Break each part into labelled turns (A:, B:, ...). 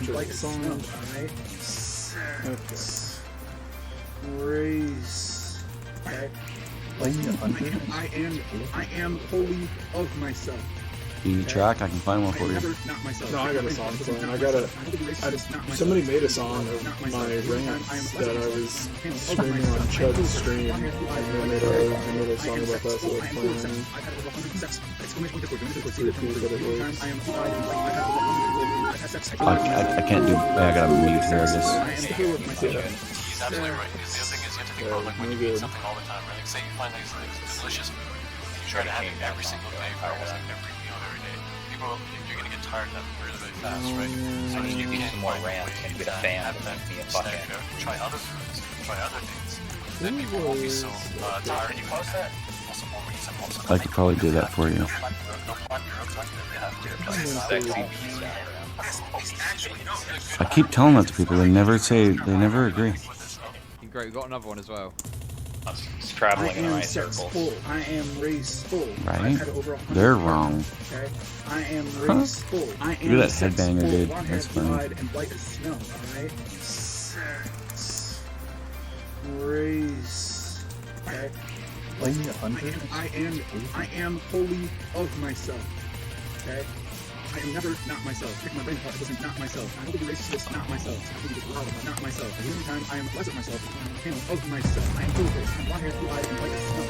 A: and like song. Alright. Okay. Raise. Okay. I am wholly of myself.
B: You track, I can find one for you.
A: No, I got a song playing. Somebody made a song of my rants that I was screaming on Chud's stream, and they made a song about that, so it's playing.
B: I can't do. I gotta mute here, I guess.
C: He's absolutely right. The other thing is you have to be like when you eat something all the time, right? Like say you find these things delicious food, you try to have it every single day for almost like every meal every day. People, you're gonna get tired of that really, really fast, right? So you need some more rants and get a fan and then be a fucking. Try other foods, try other things. Then people won't be so tired. You post that.
B: I could probably do that for you. I keep telling that to people. They never say. They never agree.
D: Great, we've got another one as well.
C: It's traveling in the right circles.
A: I am race full.
B: Right? They're wrong.
A: Okay. I am race full. I am
B: look at that headbanger, dude. That's funny.
A: And white as snow. Alright. Sex. Race. Okay. I am wholly of myself. Okay. I am never not myself. Pick my brain apart. It wasn't not myself. I hope it erased this not myself. I hope it gets loud about not myself. At the same time, I am less of myself. I am a panel of myself. I am full of this. I'm blonde hair, blue eyes, and white as snow.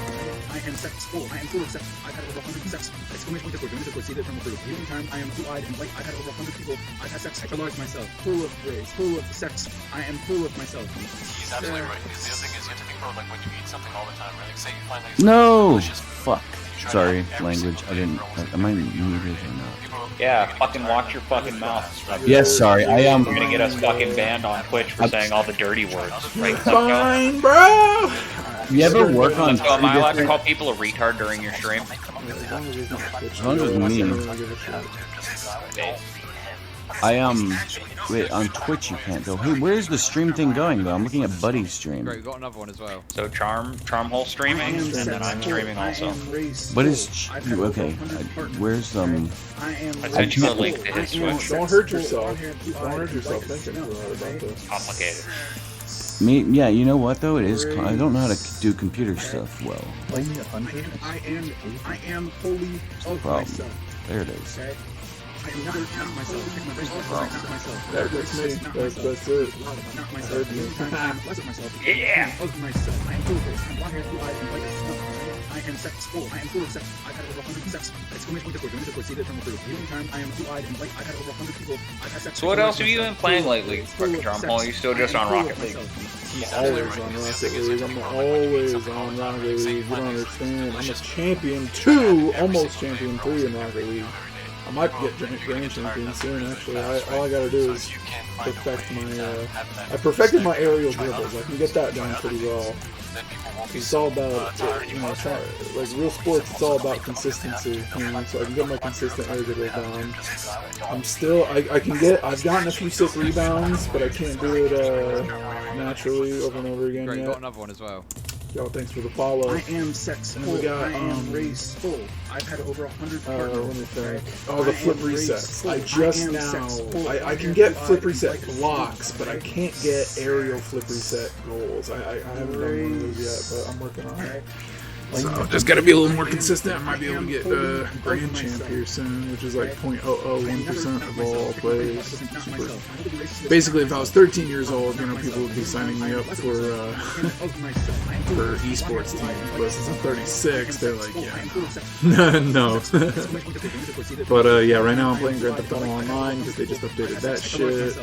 A: I am sex full. I am full of sex. I've had over 100 sex. Exclamation point difficult. Difficult. See that from the proof. The only time I am blue eyed and white. I've had over 100 people. I've had sex. Extra large myself. Full of rays. Full of sex. I am full of myself.
C: He's absolutely right. The other thing is you have to think about like when you eat something all the time, right? Like say you find these
B: No. Fuck. Sorry, language. I didn't. Am I muted or not?
C: Yeah, fucking watch your fucking mouth.
B: Yes, sorry. I am.
C: You're gonna get us fucking banned on Twitch for saying all the dirty words. Right?
A: Fine, bro.
B: You ever work on?
C: So am I allowed to call people a retard during your stream?
B: As long as it's me. I wait, on Twitch you can't go. Hey, where's the stream thing going though? I'm looking at Buddy's stream.
D: Great, we've got another one as well.
C: So Charmhole streaming, and then I'm streaming also.
B: What is okay? Where's
C: I sent you a link to his Twitch.
A: Don't hurt yourself. Don't hurt yourself thinking about this.
C: Complicated.
B: Me? Yeah, you know what though? It is. I don't know how to do computer stuff well.
A: I am wholly of myself.
B: There it is.
A: I am never not myself. Pick my brain apart. Not myself. That's me. That's it. Not myself. I am less of myself.
C: Yeah.
A: Of myself. I am full of this. I'm blonde hair, blue eyes, and white as snow. I am sex full. I am full of sex. I've had over 100 sex. Exclamation point difficult. See that from the proof. The only time I am blue eyed and white. I've had over 100 people. I've had sex.
C: So what else have you been playing lately? Fucking Charmhole, you still just on Rocket League?
A: I'm always on Rocket League. I'm always on Rocket League. You don't understand. I'm a champion 2, almost champion 3 in Rocket League. I might get grand champion soon. Actually, all I gotta do is perfect my. I perfected my aerial dribbles. I can get that done pretty well. It's all about, you know, like real sports. It's all about consistency. You know, so I can get my consistent air dribbles down. I'm still. I can get. I've gotten a few sick rebounds, but I can't do it naturally over and over again
D: Great,
A: yet.
D: got another one as well.
A: Yo, thanks for the follow. I am sex full. I am race full. I've had over 100 partners. Let me think. Oh, the flip resets. I just now. I can get flip reset blocks, but I can't get aerial flip reset goals. I haven't done one of those yet, but I'm working on it. So just gotta be a little more consistent. I might be able to get grand champ here soon, which is like 0.001% of all plays. Super. Basically, if I was 13 years old, you know, people would be signing me up for esports teams. But since I'm 36, they're like, yeah, no. But yeah, right now I'm playing Grand Theft Auto Online because they just updated that shit.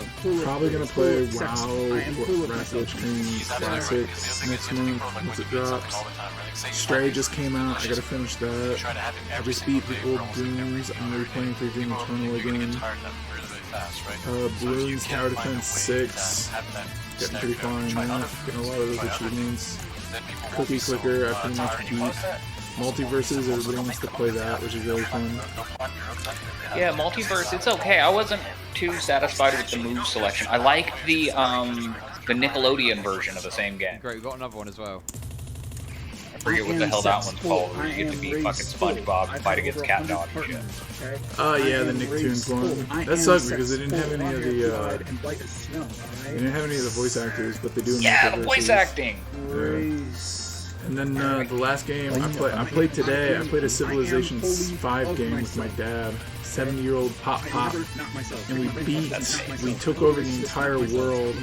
A: Probably gonna play WoW, Rapid Stream Classic next month once it drops. Stray just came out. I gotta finish that. I just beat the old Dooms. I'm replaying through Doom Eternal again. Balloons Tower Defense 6. Getting pretty far in that. Getting a lot of those achievements. Cookie Clicker, I pretty much beat. Multiverses, everybody wants to play that, which is really fun.
C: Yeah, Multiverse, it's okay. I wasn't too satisfied with the move selection. I like the Nickelodeon version of the same game.
D: Great, we've got another one as well.
E: forget what the hell that one's called, where you get to be fucking SpongeBob and fight against Cat Dog and shit.
A: Oh yeah, the Nicktoons one. That sucked because they didn't have any of the they didn't have any of the voice actors, but they do.
E: Yeah, the voice acting.
A: And then the last game I played today. I played a Civilization 5 game with my dad, 7-year-old Pop, and we took over the entire world.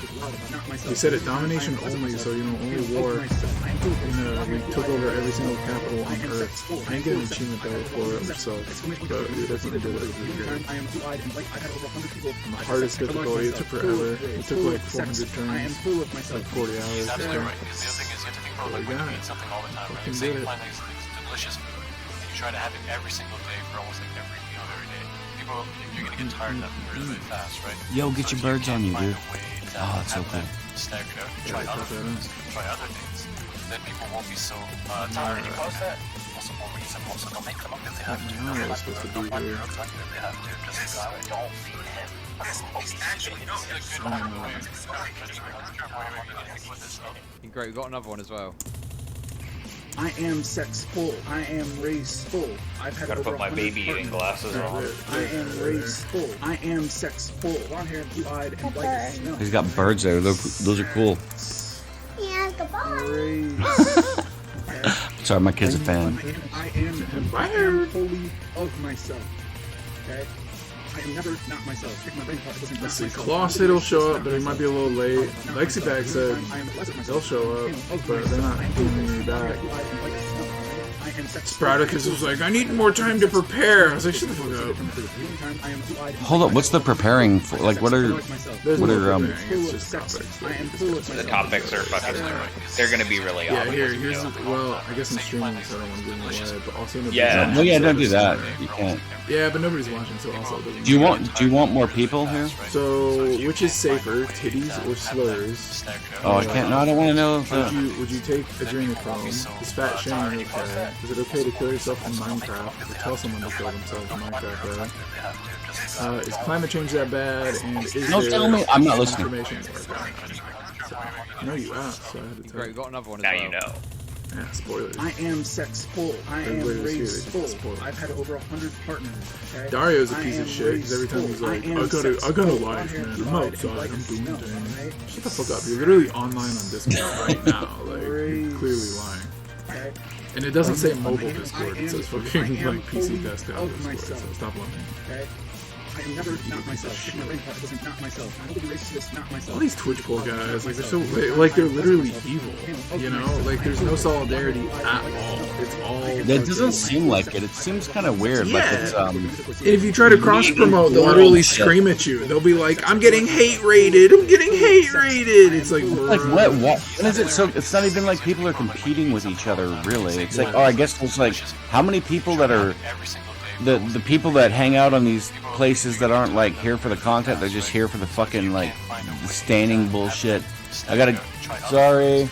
A: We set it domination only, so only war. And we took over every single capital on Earth. I didn't get an achievement though for it, which sucks, but we definitely did it. On the hardest difficulty, it took forever. It took like 400 turns, like 40 hours.
C: Absolutely right. Because the other thing is you have to think about like when you eat something all the time, right? Like, say you find these delicious food, you try to have it every single day for almost like every meal every day. People, you're gonna get tired of that really, really fast, right?
B: Yo, get your birds on you, dude.
C: Oh,
B: that's okay.
C: Staggered out. Try other things. Try other things. Then people won't be so tired. Did you post that? Also, more reason. Also, don't make them up if they have to.
A: No, I was supposed to be here.
C: If they have to, just don't feed him.
D: Great, we got another one as well.
F: I am sex full. I am raised full. I've had
E: Gotta
F: over
E: put my
F: 100
E: baby eating glasses on.
F: I am raised full. I am sex full. Blonde hair, blue-eyed, and white as snow.
B: He's got birds there. Those are cool.
G: Yeah, goodbye.
F: Raised.
B: Sorry, my kid's a fan.
F: I am fully of myself. Okay? I am never not myself. Pick my brain apart, it doesn't
A: Let's see,
F: myself.
A: Claw said he'll show up, but he might be a little late. Lexibag said they'll show up, but they're not giving me back. Sproutacus was like, I need more time to prepare. I was like, shut the fuck up.
B: Hold up, what's the preparing for? Like, what are
A: It's just topics.
E: The topics are fucking. They're gonna be really
A: Yeah,
E: obvious.
A: here's well, I guess I'm streaming, so I don't want to give them away, but also nobody's
E: Yeah.
A: watching,
B: No, yeah,
A: so
B: don't do
A: it
B: that.
A: doesn't
B: You
A: matter.
B: can't.
A: Yeah, but nobody's watching, so also it doesn't
B: Do you
A: matter.
B: want more people here?
A: So, which is safer, titties or slurs?
B: Oh, I can't. No, I don't want to know.
A: Would you take adrenochrome? Is fat shaming okay? Is it okay to kill yourself in Minecraft or tell someone to kill themselves in Minecraft? Is climate change that bad? And is
B: No,
A: there
B: tell me. I'm not listening.
A: information going on? So, no, you asked, so I had to tell
D: Great, we
A: you.
D: got another one as
E: Now
D: well.
E: you know.
A: Yeah, spoilers.
F: I am sex full. I am
A: Everybody was here,
F: raised
A: they
F: full.
A: can spoil it.
F: I've had over 100 partners. Okay?
A: Dario's a
F: I
A: piece
F: am
A: of shit because every time
F: raised
A: he's
F: full.
A: like,
F: I am
A: I got a
F: sex
A: life,
F: full.
A: man.
F: Blonde hair,
A: I'm
F: blue-eyed, and
A: outside.
F: white
A: I'm
F: as
A: doing
F: snow,
A: things.
F: right?
A: Shut the fuck up. You're literally online on Discord right now. Like, you're clearly lying.
F: Okay?
A: And it doesn't say mobile Discord. It says fucking like PC desktop Discord. So stop lying.
F: Okay? I am never not myself. Pick my brain apart, it doesn't not myself. I'm totally racist, not myself.
A: All these Twitchpo guys, like they're so like they're literally evil. You know, like there's no solidarity at all. It's all.
B: That doesn't seem like it. It seems kind of weird. Like it's
A: If you try to cross promote, they'll literally scream at you. They'll be like, "I'm getting hate rated. I'm getting hate rated." It's like,
B: like what? When is it so? It's not even like people are competing with each other. Really, it's like, oh, I guess there's like how many people that are the people that hang out on these places that aren't like here for the content. They're just here for the fucking like standing bullshit. I gotta. Sorry.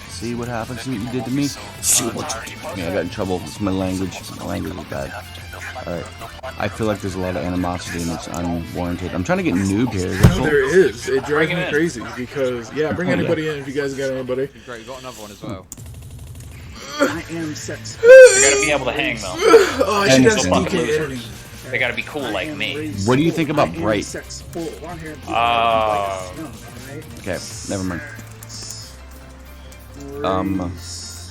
B: See what happens? See what you did to me? See what you did to me? I got in trouble. It's my language. My language is bad. Alright. I feel like there's a lot of animosity and it's unwarranted. I'm trying to get noob here. Is that cool?
A: there is. It drives me crazy because bring anybody in if you guys got anybody.
D: Great, we got another one as well.
F: I am sex
E: They gotta be able to hang though.
A: Oh, I should have some
E: And-
A: DK editing.
E: They gotta be cool like me.
B: What do you think about Bright? Okay, never mind.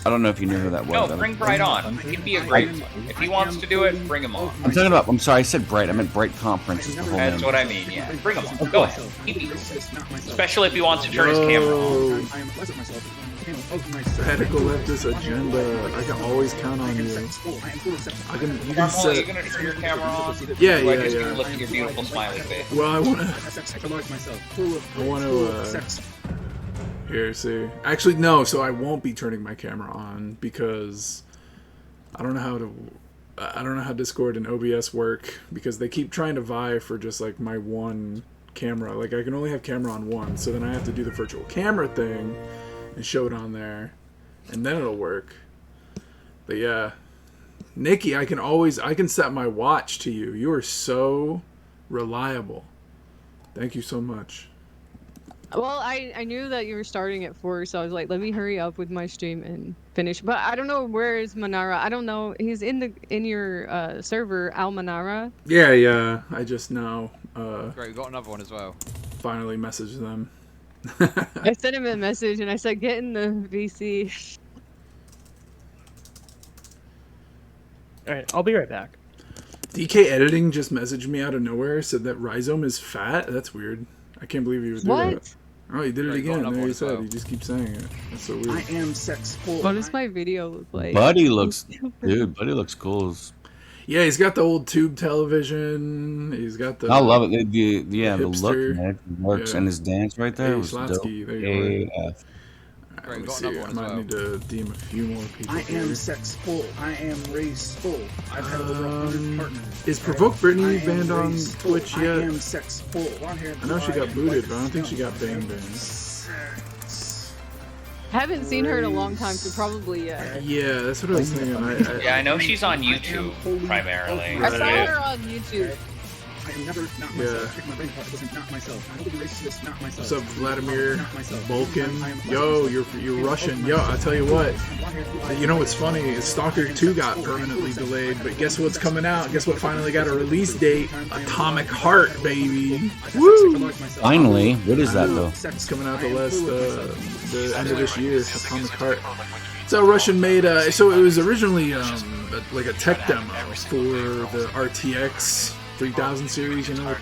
B: I don't know if you knew who that was.
E: No, bring Bright on. He'd be a great one. If he wants to do it, bring him on.
B: I'm talking about. I'm sorry, I said Bright. I meant Bright Conference is the whole
E: That's
B: name.
E: what I mean, yeah. Bring him on. Go ahead. He'd be cool. Especially if he wants to turn his camera on.
A: Radical leftist agenda. I can always count on you. I can. You can
E: Carmel, are
A: set.
E: you gonna turn your camera on?
A: Yeah,
E: Or
A: yeah,
E: just
A: yeah.
E: gonna look at your beautiful smiley face?
A: Well, I want to. Here, see. Actually, no. So I won't be turning my camera on because I don't know how to. I don't know how Discord and OBS work because they keep trying to vie for just like my one camera. Like I can only have camera on one, so then I have to do the virtual camera thing and show it on there, and then it'll work. But yeah, Nikki, I can set my watch to you. You are so reliable. Thank you so much.
H: Well, I knew that you were starting at 4, so I was like, let me hurry up with my stream and finish. But I don't know, where is Manara? I don't know. He's in your server, Al Manara.
A: Yeah. I just now
D: Great, we got another one as well.
A: finally messaged them.
H: I sent him a message and I said, get in the VC.
I: Alright, I'll be right back.
A: DK Editing just messaged me out of nowhere, said that Rhizome is fat. That's weird. I can't believe he would do that.
H: What?
A: Oh, he did it
D: Right, got
A: again.
D: another
A: There
D: one
A: he
D: as
A: said.
D: well.
A: He just keeps saying it. That's so
F: I
A: weird.
F: am sexful.
H: What does my video look like?
B: Buddy looks, dude. Buddy looks cool.
A: Yeah, he's got the old tube television. He's got the.
B: I love it. The look,
A: hipster.
B: man, it works,
A: Yeah.
B: and his dance right there
A: Hey,
B: was dope.
A: Schlatsky, there you
B: AF.
A: Alright,
D: Great,
A: let me
D: got
A: see.
D: another
A: I
D: one as
A: might
D: well.
A: need to DM a few more people.
F: I am
A: here.
F: sexful. I am raceful. I've had over 100 partners.
A: Is Provoke Brittany
F: I am
A: banned on
F: raceful.
A: Twitch
F: I
A: yet?
F: am sexful. Long hair,
A: I know she
F: blue-eyed,
A: got booted,
F: white
A: but I don't think she got
F: scum.
A: banned.
H: Haven't seen her in a long time, so probably
A: Yeah, that's what I was thinking.
E: Yeah, I know she's on YouTube primarily.
H: I
A: Right.
H: saw her on YouTube.
F: I am never not myself. Pick my brain apart. It wasn't not myself. I will be racist, not myself.
A: What's up, Vladimir
F: Not myself.
A: Vulcan?
F: I am
A: Yo, you're Russian. Yo, I tell you what. You know what's funny is Stalker 2 got permanently delayed, but guess what's coming out? Guess what finally got a release date? Atomic Heart, baby. Woo!
B: Finally, what is that though?
A: It's coming out the end of this year. Atomic Heart. So Russian made. So it was originally like a tech demo for the RTX 3000 series. You know, with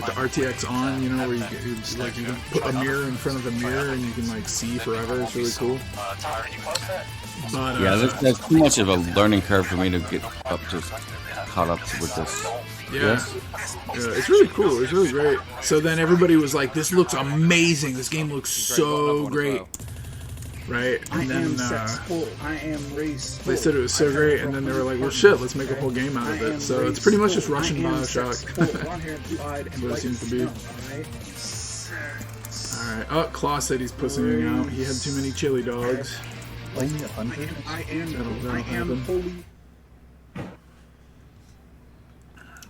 A: the RTX on. You know, where you can put a mirror in front of the mirror and you can like see forever. It's really cool. But
B: Yeah, that's too much of a learning curve for me to get caught up with this.
A: Yeah. It's really cool. It's really great. So then everybody was like, "This looks amazing. This game looks so great." Right?
F: I
A: And
F: am
A: then
F: sexful. I am raceful.
A: they said it was so great, and then they were like, "Well, shit, let's make a whole game out of it." So it's pretty much just Russian Bioshock. That's what it seems to be. Alright. Oh, Claw said he's pussying out. He had too many chili dogs.
F: I
A: That'll
F: am
A: happen.
F: holy.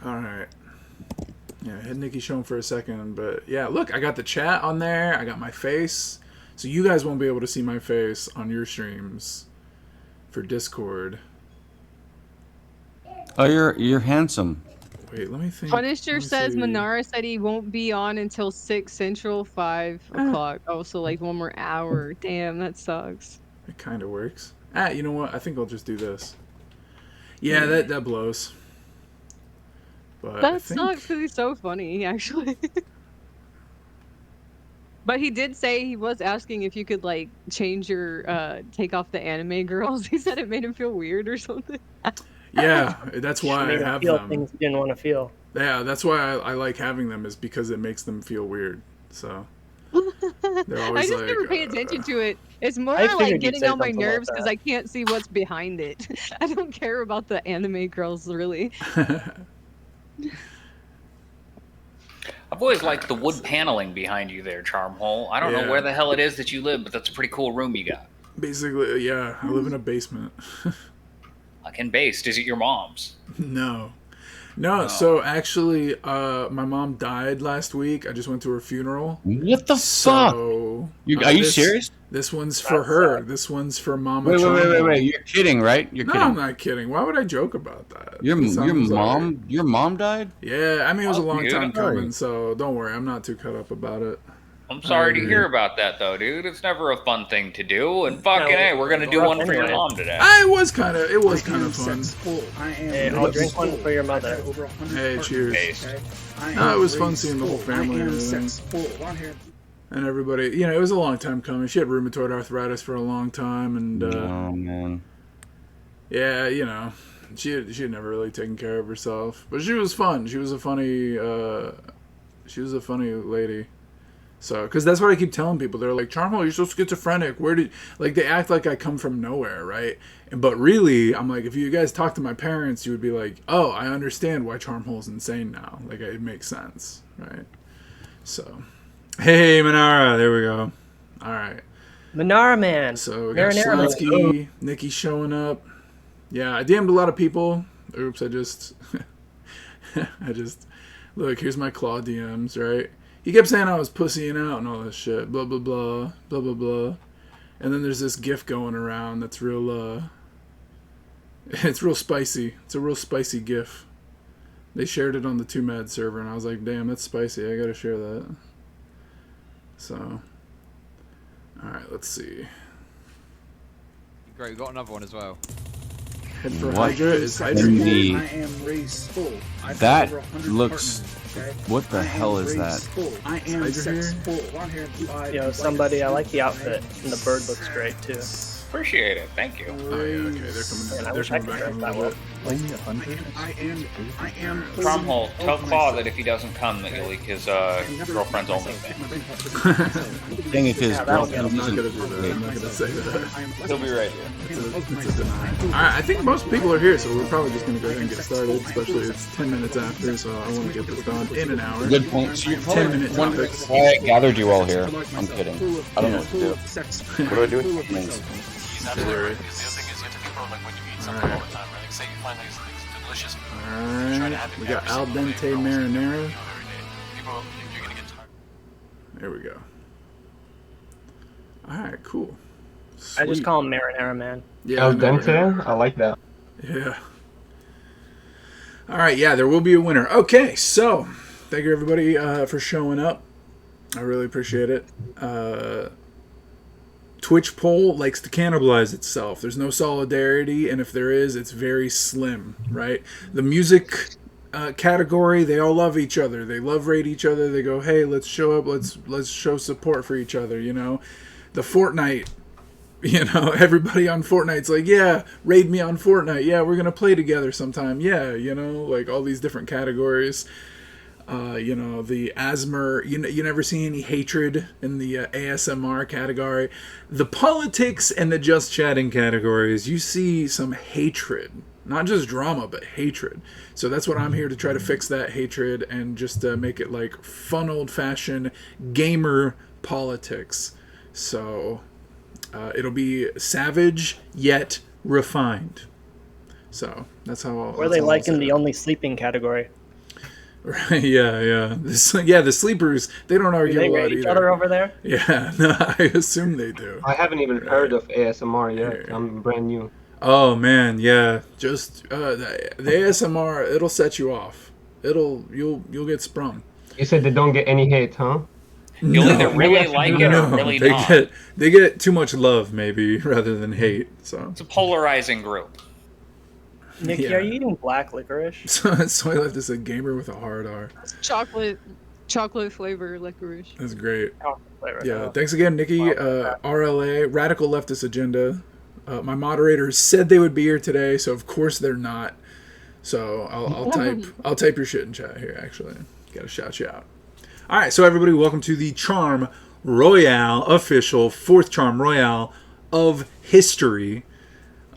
A: Alright. Yeah, I had Nikki show him for a second, but yeah, look, I got the chat on there, I got my face. So you guys won't be able to see my face on your streams for Discord.
B: Oh, you're handsome.
A: Wait, let me think.
H: Punisher
A: Let me
H: says
A: see.
H: Manara said he won't be on until 6 Central, 5 o'clock. Oh, so like 1 more hour. Damn, that sucks.
A: It kind of works. You know what? I think I'll just do this. Yeah, that blows. But I
H: That
A: think...
H: sucks because he's so funny, actually. But he did say he was asking if you could like change your take off the anime girls. He said it made him feel weird or something.
A: Yeah, that's why I
I: Made him
A: have
I: feel
A: them.
I: things he didn't want to feel.
A: Yeah, that's why I like having them, is because it makes them feel weird. So they're
H: I
A: always
H: just
A: like,
H: never pay attention to it. It's more
I: I figured
H: like
I: you'd
H: getting
I: say
H: on my
I: something like
H: nerves because
I: that.
H: I can't see what's behind it. I don't care about the anime girls really.
E: I've always liked the wood paneling behind you there, Charmhole. I don't
A: Yeah.
E: know where the hell it is that you live, but that's a pretty cool room you got.
A: Basically, yeah, I live in a basement.
E: Like in based, is it your mom's?
A: No.
E: Oh.
A: So actually, my mom died last week. I just went to her funeral.
B: What the fuck?
A: So,
B: Are you serious?
A: This one's for her. This one's for Mama.
B: Wait.
A: Charmhole.
B: You're kidding, right? You're
A: No,
B: kidding.
A: I'm not kidding. Why would I joke about that?
B: Your
A: It sounds like-
B: your mom died?
A: Yeah, I mean, it was a long
E: dude.
A: time coming, so don't worry. I'm not too cut up about it.
E: I'm sorry to
A: agree.
E: hear about that, though, dude. It's never a fun thing to do, and fucking
I: No,
E: hey, we're gonna do
I: rough
E: one for your
I: anyway.
E: mom today.
A: It was kind of fun.
I: Hey, I'll drink one for your mother.
A: Hey, cheers.
E: Based.
A: No, it was fun seeing the whole family and everything. And everybody, you know, it was a long time coming. She had rheumatoid arthritis for a long time, and
B: Oh man.
A: yeah, you know, she had never really taken care of herself, but she was fun. She was a funny lady. So, because that's what I keep telling people. They're like, Charmel, you're so schizophrenic. Where did, like, they act like I come from nowhere, right? But really, I'm like, if you guys talk to my parents, you would be like, oh, I understand why Charmhole's insane now. Like, it makes sense, right? So, hey, Manara, there we go. All right.
I: Manara Man.
A: So, we got
I: Marinara Man.
A: Slansky, Nikki showing up. Yeah, I DM'd a lot of people. Oops, I just Look, here's my Claw DMs, right? He kept saying I was pussying out and all this shit. Blah, blah, blah. Blah, blah, blah. And then there's this GIF going around that's real, it's real spicy. It's a real spicy GIF. They shared it on the 2Mad server, and I was like, damn, that's spicy. I gotta share that. So, alright, let's see.
D: Great, we got another one as well.
A: Head for
B: What
A: Hydra is Hydra.
B: in the-
F: I am raised full. I've
B: That
F: over 100
B: looks-
F: partners, okay?
B: what the
F: I am
B: hell is
F: raised
B: that?
F: Full. I am
A: Hydra
F: sex
A: here?
F: full. Blonde hair, blue eyes.
I: Yo, somebody, I like the outfit, and the bird looks great too.
E: Appreciate it. Thank you.
A: Oh, yeah, okay, they're
I: Man, I
A: coming,
I: wish I
A: they're
I: could
A: coming
I: dress
A: back in a
I: that
A: little
I: well.
A: bit.
F: I am.
E: Cromhole, tell
F: of
E: Claw
F: myself.
E: that if he doesn't come, that you'll leak his girlfriend's OnlyFans.
B: Thing if his
I: Yeah, that'll get
B: girlfriend
A: I'm not gonna
B: doesn't-
A: do that. I'm not gonna say that.
E: He'll be right here.
A: It's a deny. Alright, I think most people are here, so we're probably just gonna go ahead and get started, especially it's 10 minutes after, so I want to get this done in an hour.
B: Good point. So you're
A: 10-minute topics.
B: I gathered you all here. I'm kidding. I don't know what to do. What do I do with these things?
C: He's absolutely right. Because the other thing is, you have to people like when you eat something all the time, right? Like say you find these delicious food. Try to
A: Alright,
C: have it
A: we got
C: every
A: al
C: single day
A: dente
C: for almost every
A: marinara.
C: day. People, you're gonna get tired.
A: There we go. Alright, cool.
I: I just
A: Sweet.
I: call him Marinara Man.
A: Yeah,
J: Al
A: I know, right?
J: dente? I like that.
A: Yeah. All right, yeah, there will be a winner. Okay, so thank you everybody for showing up. I really appreciate it. Twitchpo likes to cannibalize itself. There's no solidarity, and if there is, it's very slim, right? The music category, they all love each other. They love rate each other. They go, hey, let's show up. Let's show support for each other. You know, the Fortnite. You know, everybody on Fortnite's like, yeah, raid me on Fortnite. Yeah, we're gonna play together sometime. Yeah, you know, like all these different categories. You know, the ASMR, you never see any hatred in the ASMR category. The politics and the just chatting categories, you see some hatred. Not just drama, but hatred. So that's what I'm here to try to fix, that hatred, and just make it like fun old-fashioned gamer politics. So it'll be savage yet refined. So that's how.
I: Or they like in the only sleeping category.
A: Right, yeah. The sleepers, they don't
I: Do
A: argue
I: they
A: a lot
I: rate each
A: either.
I: other over there?
A: Yeah, no, I assume they do.
J: I haven't even heard of ASMR yet. I'm brand new.
A: Oh man, yeah. Just the ASMR, it'll set you off. You'll get sprung.
J: You said they don't get any hate, huh?
E: You'll either really like it or really
A: they
E: not.
A: they get too much love maybe rather than hate. So
E: It's a polarizing group.
I: Nikki,
A: Yeah.
I: are you eating black licorice?
A: so I left as a gamer with a hard R.
H: Chocolate flavor licorice.
A: That's great.
I: Flavor.
A: Yeah, thanks again, Nikki. RLA, Radical Leftist Agenda. My moderators said they would be here today, so of course they're not. So I'll type your shit in chat here. Actually, gotta shout you out. All right, so everybody, welcome to the Charm Royale official 4th Charm Royale of history.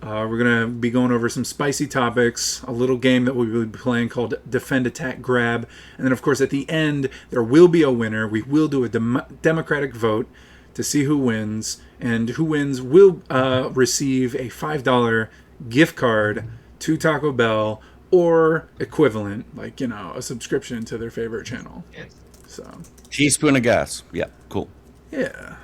A: We're gonna be going over some spicy topics, a little game that we'll be playing called Defend, Attack, Grab, and then of course at the end there will be a winner. We will do a democratic vote to see who wins, and who wins will receive a $5 gift card to Taco Bell or equivalent, like, you know, a subscription to their favorite channel. So
B: Teaspoon of gas. Yeah, cool.
A: yeah.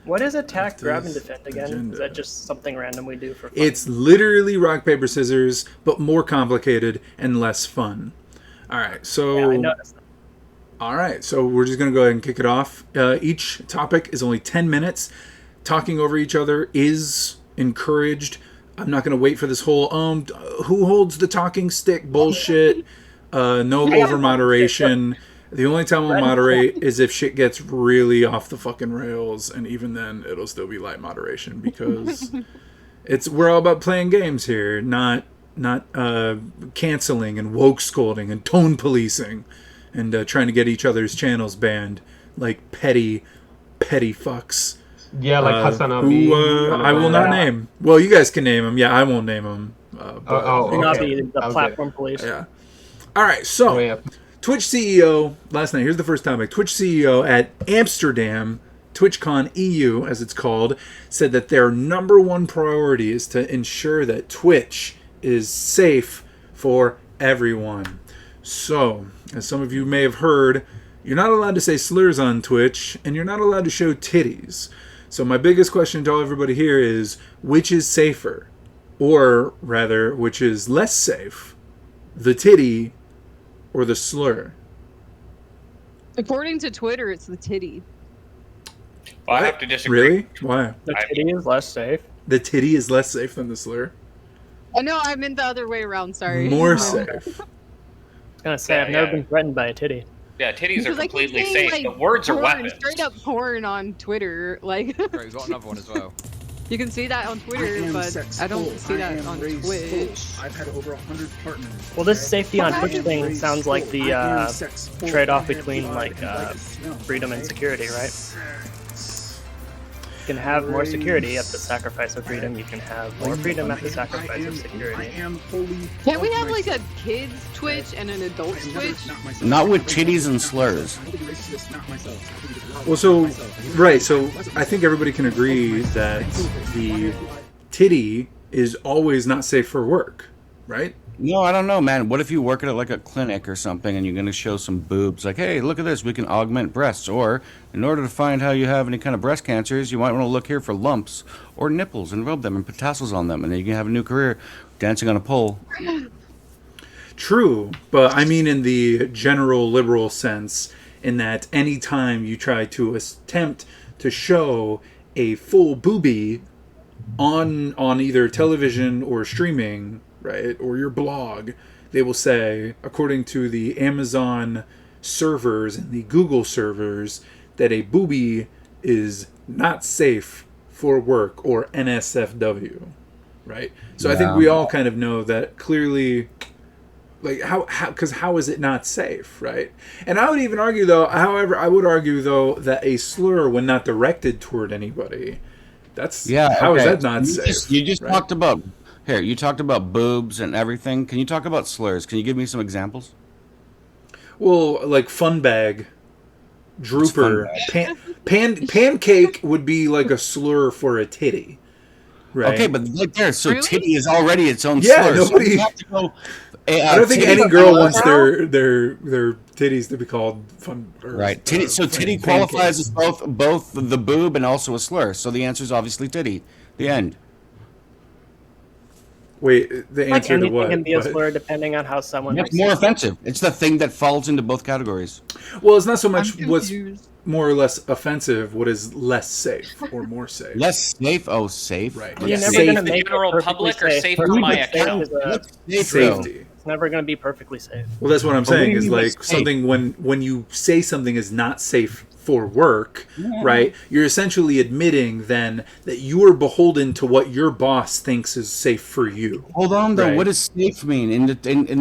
I: What is attack,
A: Leftist
I: grab, and defend again?
A: agenda.
I: Is that just something random we do for fun?
A: It's literally rock, paper, scissors, but more complicated and less fun. All right, so
I: Yeah, I noticed.
A: all right, so we're just gonna go ahead and kick it off. Each topic is only 10 minutes. Talking over each other is encouraged. I'm not gonna wait for this whole who holds the talking stick bullshit. No over moderation. The only time I'll moderate is if shit gets really off the fucking rails, and even then it'll still be light moderation because we're all about playing games here, not canceling and woke scolding and tone policing and trying to get each other's channels banned like petty fucks.
J: Yeah, like Hasan
A: Who I will not name. Well, you guys can name them. Yeah, I won't name them.
I: Do not
J: okay.
I: be the
J: Okay.
I: platform police.
A: Yeah. All right, so
J: Oh, yeah.
A: Twitch CEO last night. Here's the first topic. Twitch CEO at Amsterdam, TwitchCon EU, as it's called, said that their number one priority is to ensure that Twitch is safe for everyone. So, as some of you may have heard, you're not allowed to say slurs on Twitch, and you're not allowed to show titties. So my biggest question to everybody here is, which is safer? Or, rather, which is less safe? The titty or the slur?
H: According to Twitter, it's the titty.
E: Well, I have to disagree.
A: Really? Why?
I: The titty is less safe.
A: The titty is less safe than the slur?
H: Oh, no, I meant the other way around, sorry.
A: More safe.
I: I was gonna say, I've never been threatened by a titty.
E: Yeah, titties
H: Because
E: are
H: I keep
E: completely
H: saying,
E: safe,
H: like,
E: but words are
H: porn,
E: weapons.
H: Straight up porn on Twitter, like...
D: Right, we've got another one as well.
H: You can see that on Twitter, but I don't see that on Twitch.
F: I've had over 100 partners.
I: Well, this safety on Twitch thing sounds like the trade-off between like freedom and security, right? You can have more security at the sacrifice of freedom. You can have more freedom at the sacrifice of security.
H: Can't we have like a kids Twitch and an adult Twitch?
B: Not with titties and slurs.
A: Well, so, right, so I think everybody can agree that the titty is always not safe for work, right?
B: No, I don't know, man. What if you work at like a clinic or something and you're going to show some boobs? Like, hey, look at this. We can augment breasts. Or in order to find how you have any kind of breast cancers, you might want to look here for lumps or nipples and rub them and put tassels on them. And then you can have a new career dancing on a pole.
A: True, but I mean in the general liberal sense, in that any time you try to attempt to show a full boobie on either television or streaming, right, or your blog, they will say, according to the Amazon servers and the Google servers, that a boobie is not safe for work, or NSFW, right? So I think we all kind of know that clearly. Like, how is it not safe, right? And I would even argue, though, however, I would argue, though, that a slur, when not directed toward anybody, how is that not safe?
B: You just talked about, you talked about boobs and everything. Can you talk about slurs? Can you give me some examples?
A: Well, like fun bag, drooper, pancake would be like a slur for a titty, right?
B: Okay, but right there, so titty is already its own
A: slur.
B: Nobody...
A: I don't think any girl wants their titties to be called fun.
B: Right. Titty. So titty qualifies as both the boob and also a slur. So the answer is obviously titty. The end.
A: Wait, the answer to what?
I: Can be a slur depending on how someone.
B: It's more offensive. It's the thing that falls into both categories.
A: Well, it's not so much what's more or less offensive. What is less safe or more safe?
B: Less safe. Oh, safe.
A: Right.
E: You're never going to make the general public or safe for my account.
A: Safety.
I: It's never going to be perfectly safe.
A: Well, that's what I'm saying. Is like something when you say something is not safe for work, right? You're essentially admitting then that you are beholden to what your boss thinks is safe for you.
B: Hold on, though.
A: Right?
B: What does safe mean in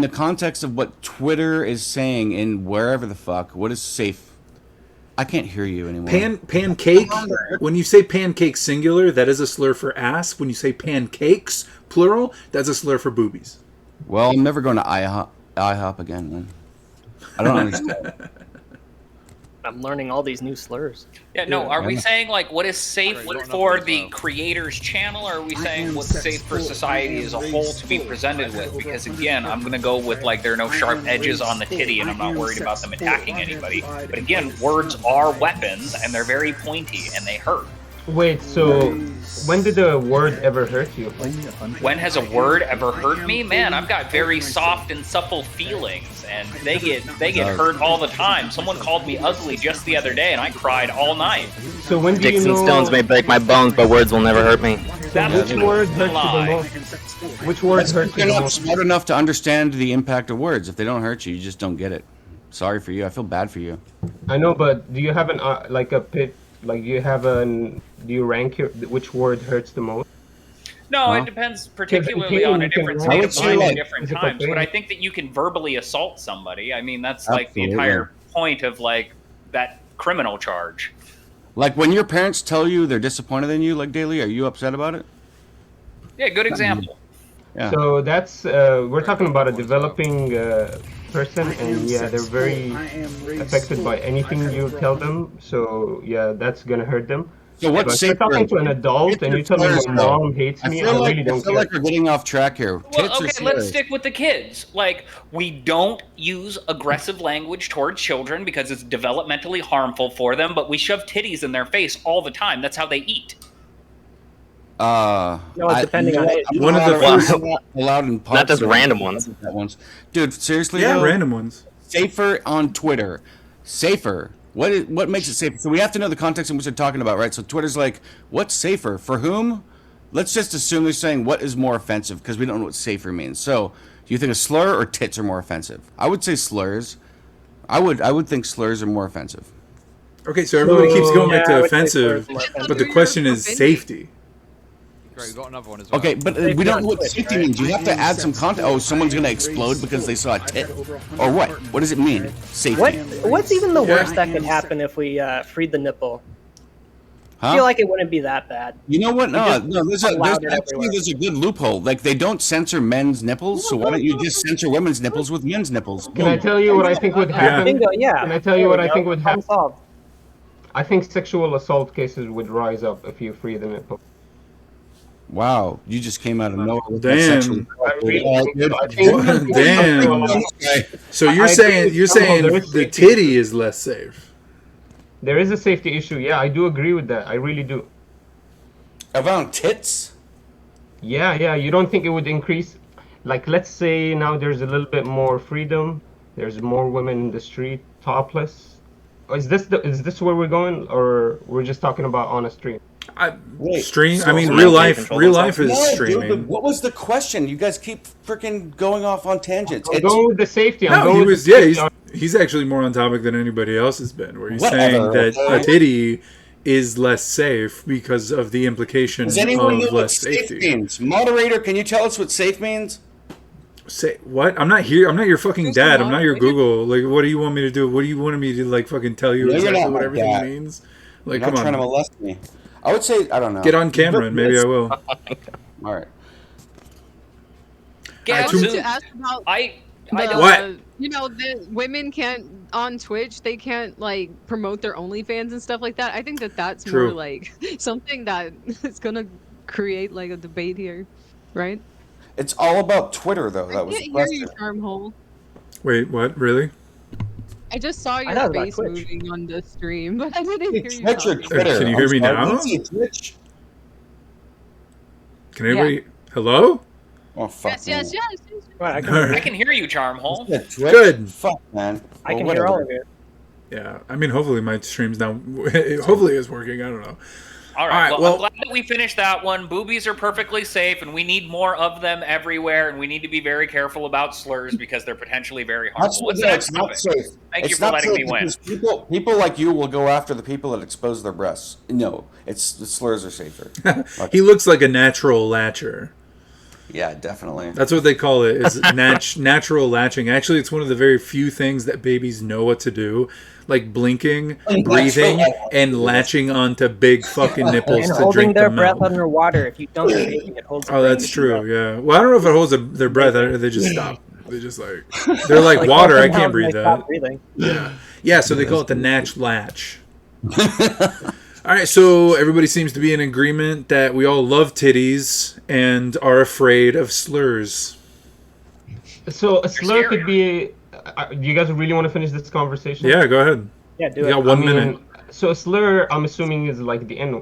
B: the context of what Twitter is saying in wherever the fuck? What is safe? I can't hear you anymore.
A: Pancake. When you say pancake singular, that is a slur for ass. When you say pancakes plural, that's a slur for boobies.
B: Well, I'm never going to IHOP again, man. I don't understand.
I: I'm learning all these new slurs.
E: Yeah, no, are we saying, like, what is safe for the creator's channel, or are we saying what's safe for society as a whole to be presented with? Because, again, I'm going to go with, like, there are no sharp edges on the titty, and I'm not worried about them attacking anybody. But, again, words are weapons, and they're very pointy, and they hurt.
J: Wait, so when did a word ever hurt you?
E: When has a word ever hurt me? Man, I've got very soft and supple feelings, and they get hurt all the time. Someone called me ugly just the other day, and I cried all night.
J: So when do
K: Sticks
J: you know...
K: and stones may break my bones, but words will never hurt me.
J: Which word hurts you the most? Which word hurts you
B: You're
J: the
B: not
J: most?
B: smart enough to understand the impact of words. If they don't hurt you, you just don't get it. Sorry for you. I feel bad for you.
J: I know, but do you have like a pit? Like, do you rank which word hurts the most?
E: No, it depends particularly on a different state of mind at different times. But I think that you can verbally assault somebody. I mean, that's like the entire point of like that criminal charge.
B: Like when your parents tell you they're disappointed in you, like Daily, are you upset about it?
E: Yeah, good example.
B: Yeah.
J: So that's we're talking about a developing person, and yeah, they're very affected by anything you tell them. So yeah, that's gonna hurt them.
B: So what's
J: If you're
B: safer?
J: talking to an adult and you tell me my mom hates me, I really don't care.
B: like we're getting off track here.
E: Well,
B: Tits or
E: okay, let's
B: slurs?
E: stick with the kids. Like, we don't use aggressive language toward children because it's developmentally harmful for them, but we shove titties in their face all the time. That's how they eat.
I: No, it's depending on it.
A: One of the first
B: allowed in
K: Not just random ones.
B: Dude, seriously?
A: Yeah,
B: though?
A: random ones.
B: Safer on Twitter. Safer. What makes it safer? So we have to know the context in which they're talking about, right? So Twitter's like, what's safer? For whom? Let's just assume they're saying what is more offensive because we don't know what safer means. So do you think a slur or tits are more offensive? I would say slurs. I would think slurs are more offensive.
A: Okay, so everybody keeps going back
I: Yeah, I
A: to
I: would say
A: offensive,
I: slurs are more offensive.
A: but the question is safety.
D: Great, we got another one as well.
B: Okay, but we don't know what safety means. You have to add some content. Oh, someone's gonna explode because they saw a tit, or what? What does it mean? Safety.
I: What's even the worst that could happen if we freed the nipple? I
B: Huh?
I: feel like it wouldn't be that bad.
B: You know what? No,
I: just
B: there's
I: allowed it
B: actually
I: everywhere.
B: there's a good loophole. Like they don't censor men's nipples, so why don't you just censor women's nipples with men's nipples?
J: Can I tell you what I think would happen?
I: Bingo, yeah.
J: Can I tell you what I think would
I: Problem
J: happen?
I: solved.
J: I think sexual assault cases would rise up if you free the nipple.
B: Wow, you just came out of nowhere. With
A: Damn.
B: that sexual-
A: Damn. So you're saying the titty is less safe.
J: There is a safety issue. Yeah, I do agree with that. I really do.
B: Around tits?
J: Yeah. You don't think it would increase? Like, let's say now there's a little bit more freedom. There's more women in the street, topless. Is this where we're going, or we're just talking about on a stream?
A: Stream.
B: so-
A: I mean,
B: so
A: real
B: men
A: life.
B: can't
A: Real
B: control
A: life is
B: themselves? No, dude,
A: streaming.
B: but what was the question? You guys keep freaking going off on tangents.
J: I'm going with the safety. I'm
A: No,
J: going
A: he
J: with
A: was.
J: the
A: Yeah,
J: safety.
A: he's actually more on topic than anybody else has been. Where he's
B: Whatever,
A: saying that
B: okay.
A: a titty is less safe because of the implication
B: Does anyone know
A: of
B: what
A: less
B: safe
A: safety.
B: means? Moderator, can you tell us what safe means?
A: Say what? I'm not here. I'm not your fucking
H: There's
A: dad.
H: a
A: I'm
H: lot
A: not your
H: of-
A: Google. Like, what do you want me to do? What do you want me to like? Fucking tell you
B: No, you're
A: exactly
B: not
A: what
B: my
A: everything
B: dad.
A: means?
B: You're
A: Like,
B: not
A: come
B: trying to
A: on.
B: molest me. I would say, I don't know.
A: Get on camera and maybe I will.
B: All right.
E: Yeah,
H: I
A: Alright,
H: wanted
A: two-
H: to ask about
E: I
H: the,
E: don't.
A: What?
H: You know, the women can't on Twitch. They can't like promote their OnlyFans and stuff like that. I think that that's
A: True.
H: more like something that is gonna create like a debate here, right?
B: It's all about Twitter, though.
H: I
B: That was the
H: can't hear you,
B: question.
H: Charmhole.
A: Wait, what? Really?
H: I just saw
I: thought
H: your
I: it was about
H: face
I: Twitch.
H: moving on the stream, but I didn't hear you.
B: Twitch or
H: talking.
B: Twitter?
A: Can you hear me
B: I'm sorry,
A: now?
B: did you say Twitch?
A: Can anybody? Hello?
B: Oh, fuck.
H: Yes, yes, yes. yes.
I: Right, I can,
A: All
E: I
A: right.
E: can hear you, Charmhole.
B: Yeah, Twitch?
A: Good.
B: Fuck, man.
I: I
B: Well,
I: can hear all
B: whatever.
I: of you.
A: Yeah. I mean, hopefully my stream's now. Hopefully it's working. I don't know.
E: All
A: All
E: right.
A: right,
E: Well,
A: well-
E: I'm glad that we finished that one. Boobies are perfectly safe, and we need more of them everywhere. And we need to be very careful about slurs because they're potentially very
B: That's
E: harmful.
B: what,
E: What's the
B: yeah,
E: next
B: it's not
E: topic?
B: safe.
E: Thank
B: It's
E: you for
B: not
E: letting
B: safe
E: me win.
B: because people like you will go after the people that expose their breasts. No, the slurs are safer.
A: He looks like a natural latcher.
B: Yeah, definitely.
A: That's what they call it. Is natural latching. Actually, it's one of the very few things that babies know what to do, like blinking, breathing, and latching onto big fucking nipples
I: And
A: to
I: holding
A: drink
I: their
A: the
I: breath
A: milk.
I: underwater. If you don't do anything, it holds.
A: Oh, that's true. Yeah. Well, I don't know if it holds their breath. They just stop. They just like they're like water. I can't breathe that.
I: Breathing.
A: Yeah. So they call it the natch latch. All right. So everybody seems to be in agreement that we all love titties and are afraid of slurs.
J: So a slur
E: scary.
J: could be. Do you guys really want to finish this conversation?
A: Yeah. Go ahead.
I: Yeah, do
A: You
I: it.
A: got 1 minute.
J: So a slur, I'm assuming, is like the N.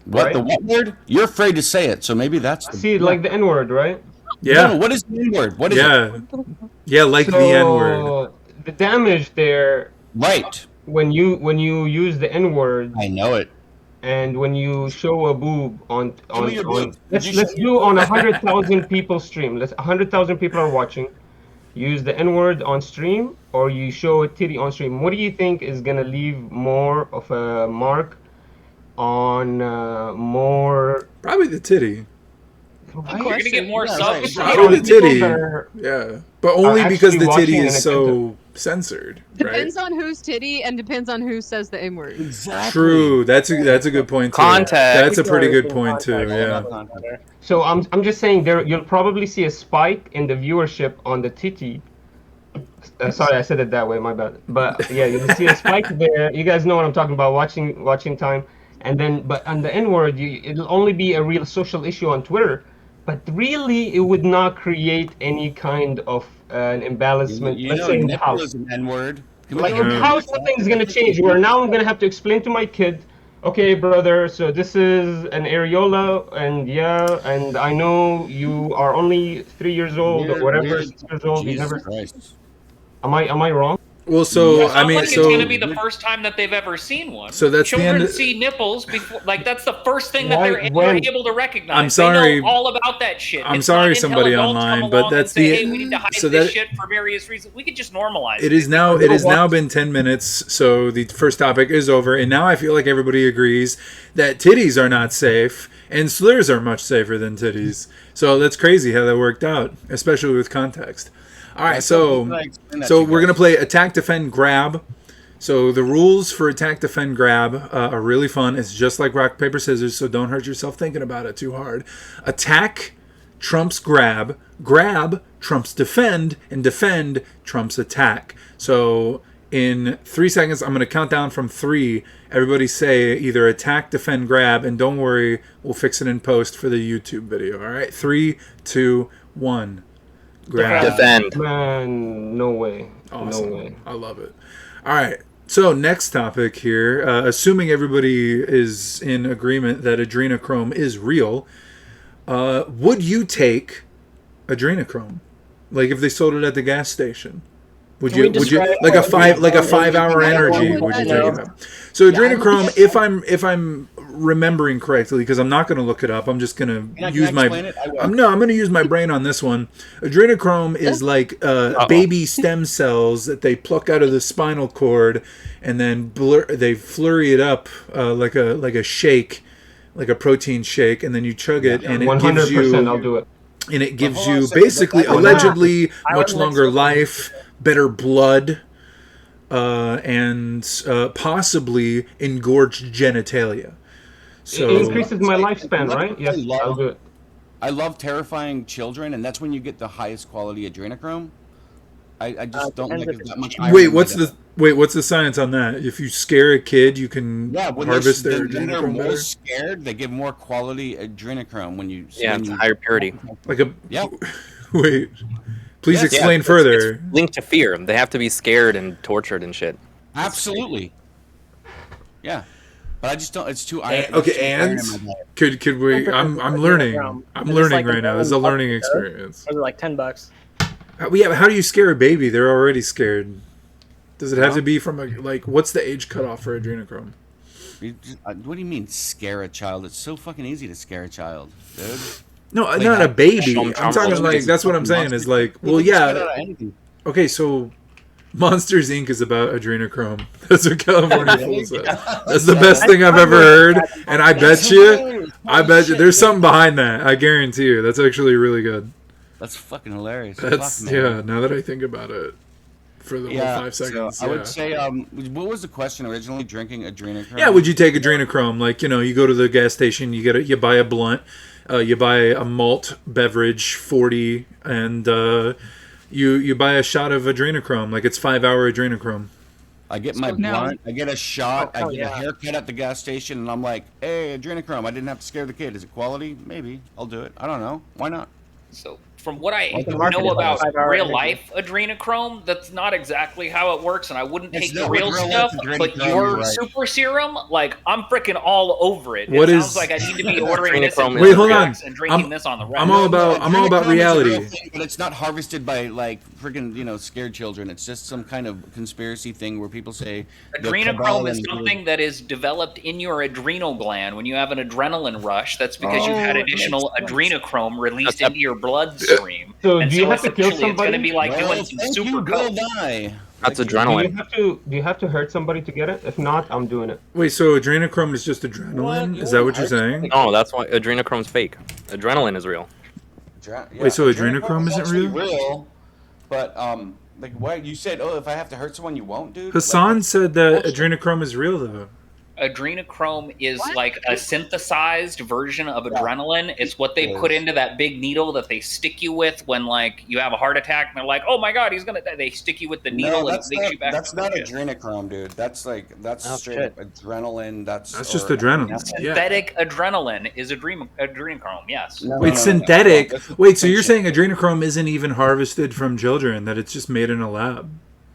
B: What
J: Right.
B: the what word? You're afraid to say it, so maybe that's the.
J: See, like the N word, right?
A: Yeah.
B: No, what is the N word? What is it?
A: Yeah. Yeah. Like the N word.
J: The damage there
B: Right.
J: when you use the N word
B: I know it.
J: and when you show a boob on
B: Show me your boob.
J: let's
B: Did you
J: let's
B: show
J: do on 100,000 people stream. Let's 100,000 people are watching. Use the N word on stream or you show a titty on stream. What do you think is gonna leave more of a mark on more?
A: Probably the titty.
E: You're gonna get more
J: Yeah,
E: subs.
J: right.
A: Probably the
J: People
A: titty.
J: that are-
A: Yeah. But only
J: are
A: because
J: actually
A: the titty
J: watching
A: is
J: and
A: so censored. Right?
H: Depends on whose titty and depends on who says the N word.
B: Exactly.
A: True. That's a good point too.
K: Context.
A: That's a pretty good
I: People are
A: point too.
I: context.
A: Yeah.
J: So I'm just saying there you'll probably see a spike in the viewership on the titty. Sorry, I said it that way. My bad. But yeah, you'll see a spike there. You guys know what I'm talking about. Watching time, and then but on the N-word, it'll only be a real social issue on Twitter, but really it would not create any kind of an imbalancement.
B: You
J: Let's
B: know,
J: say in the
B: nipple
J: house.
B: is an N-word.
J: Like in the house, nothing's gonna change. Where now I'm gonna have to explain to my kid, okay, brother, so this is an areola, and yeah, and I know you are only 3 years old or whatever, 6 years old. You
B: Jesus
J: never.
B: Christ.
J: Am I wrong?
A: Well, so
E: It's
A: I
E: not
A: mean,
E: like
A: so
E: it's gonna be the first time that they've ever seen one.
A: So that's the
E: Children
A: end.
E: see nipples before, like that's the first thing that they're
J: When-
E: able to recognize.
A: I'm sorry.
E: They know all about that shit.
A: I'm
E: It's
A: sorry,
E: not until
A: somebody
E: adults
A: online,
E: come
A: but
E: along
A: that's
E: and say,
A: the-
E: hey, we need to hide
A: so
E: this
A: that-
E: shit for various reasons. We could just normalize
A: It is now. It has now been 10 minutes, so the first topic is over, and now I feel like everybody agrees that titties are not safe, and slurs are much safer than titties. So that's crazy how that worked out, especially with context. All right, so we're gonna play attack, defend, grab. So the rules for attack, defend, grab are really fun. It's just like rock, paper, scissors, so don't hurt yourself thinking about it too hard. Attack trumps grab, grab trumps defend, and defend trumps attack. So in 3 seconds, I'm going to count down from 3. Everybody say either attack, defend, grab, and don't worry, we'll fix it in post for the YouTube video. All right, 3, 2, 1. Grab.
K: Defend.
J: Man, no way.
A: Awesome.
J: No way.
A: I love it. All right. So next topic here, assuming everybody is in agreement that adrenochrome is real, would you take adrenochrome? Like if they sold it at the gas station, would you like a 5-hour energy? Would you take it? So adrenochrome, if I'm remembering correctly, because I'm not going to look it up, I'm just going to use my I'm going to use my brain on this one. Adrenochrome is like baby stem cells that they pluck out of the spinal cord, and then they flurry it up like a shake, like a protein shake, and then you chug it, and it
J: 100%,
A: gives you.
J: I'll do it.
A: And it gives you basically, allegedly, much longer life, better blood, and possibly engorged genitalia. So
J: It increases my lifespan, right? Yes, I'll do it.
B: I love terrifying children, and that's when you get the highest quality adrenochrome. I just don't like it that much.
A: What's the science on that? If you scare a kid, you can harvest their
B: when they're
A: adrenochrome
B: more
A: better?
B: scared, they give more quality adrenochrome when you.
K: Yeah,
B: when
K: it's
B: you,
K: higher purity.
A: Like a
B: yeah.
A: Wait, please
K: Yeah,
A: explain
K: it's
A: further.
K: linked to fear. They have to be scared and tortured and shit.
B: Absolutely. Yeah, but I just don't. It's too.
A: Okay, and could we? I'm learning. I'm learning right now. This is a learning experience.
I: Those are like $10.
A: How do you scare a baby? They're already scared. Does it have to be from what's the age cutoff for adrenochrome?
B: What do you mean scare a child? It's so fucking easy to scare a child, dude.
A: No,
B: Like,
A: not a baby.
B: show 'em
A: I'm talking
B: Monsters
A: that's what I'm saying is well, yeah. Okay, so Monsters Inc. is about adrenochrome. That's what California Fool says. That's the best thing I've ever heard, and I bet you, there's something behind that. I guarantee you, that's actually really good.
B: That's fucking hilarious.
A: That's now that I think about it, for the whole 5 seconds.
B: So I would say, what was the question originally? Drinking adrenochrome?
A: Yeah, would you take adrenochrome? Like, you go to the gas station, you buy a blunt, you buy a malt beverage, 40, and you buy a shot of adrenochrome. Like, it's 5-hour adrenochrome.
B: I get my blunt, I get a shot, I get a haircut at the gas station, and I'm like, hey, adrenochrome, I didn't have to scare the kid. Is it quality? Maybe. I'll do it. I don't know. Why not?
E: So from what I know about real life adrenochrome, that's not exactly how it works, and I wouldn't take the real stuff. But your super serum, like I'm freaking all over it. It sounds like I need to be ordering this and drinking this on the regular.
A: I'm all about reality.
B: But it's not harvested by freaking scared children. It's just some kind of conspiracy thing where people say
E: adrenochrome is something that is developed in your adrenal gland when you have an adrenaline rush. That's because you've had additional adrenochrome released into your bloodstream.
J: So
E: and
J: do you have to kill
E: essentially it's going
J: somebody?
E: to be like doing some super coke.
K: That's adrenaline.
J: Do you have to hurt somebody to get it? If not, I'm doing it.
A: Wait, so adrenochrome is just adrenaline? Is that what you're saying?
K: No, that's why adrenochrome's fake. Adrenaline is real.
A: Wait, so adrenochrome isn't real?
B: Real, but why you said, if I have to hurt someone, you won't, dude.
A: Hassan said that adrenochrome is real, though.
E: adrenochrome is like a synthesized version of adrenaline. It's what they put into that big needle that they stick you with when like you have a heart attack and they're like, "Oh my god, he's gonna die." They stick you with the needle and it makes you back.
B: That's not adrenochrome, dude. That's straight up adrenaline. That's
A: just adrenaline.
E: Synthetic adrenaline is adrenochrome. Yes.
A: Wait, synthetic. Wait, so you're saying adrenochrome isn't even harvested from children? That it's just made in a lab?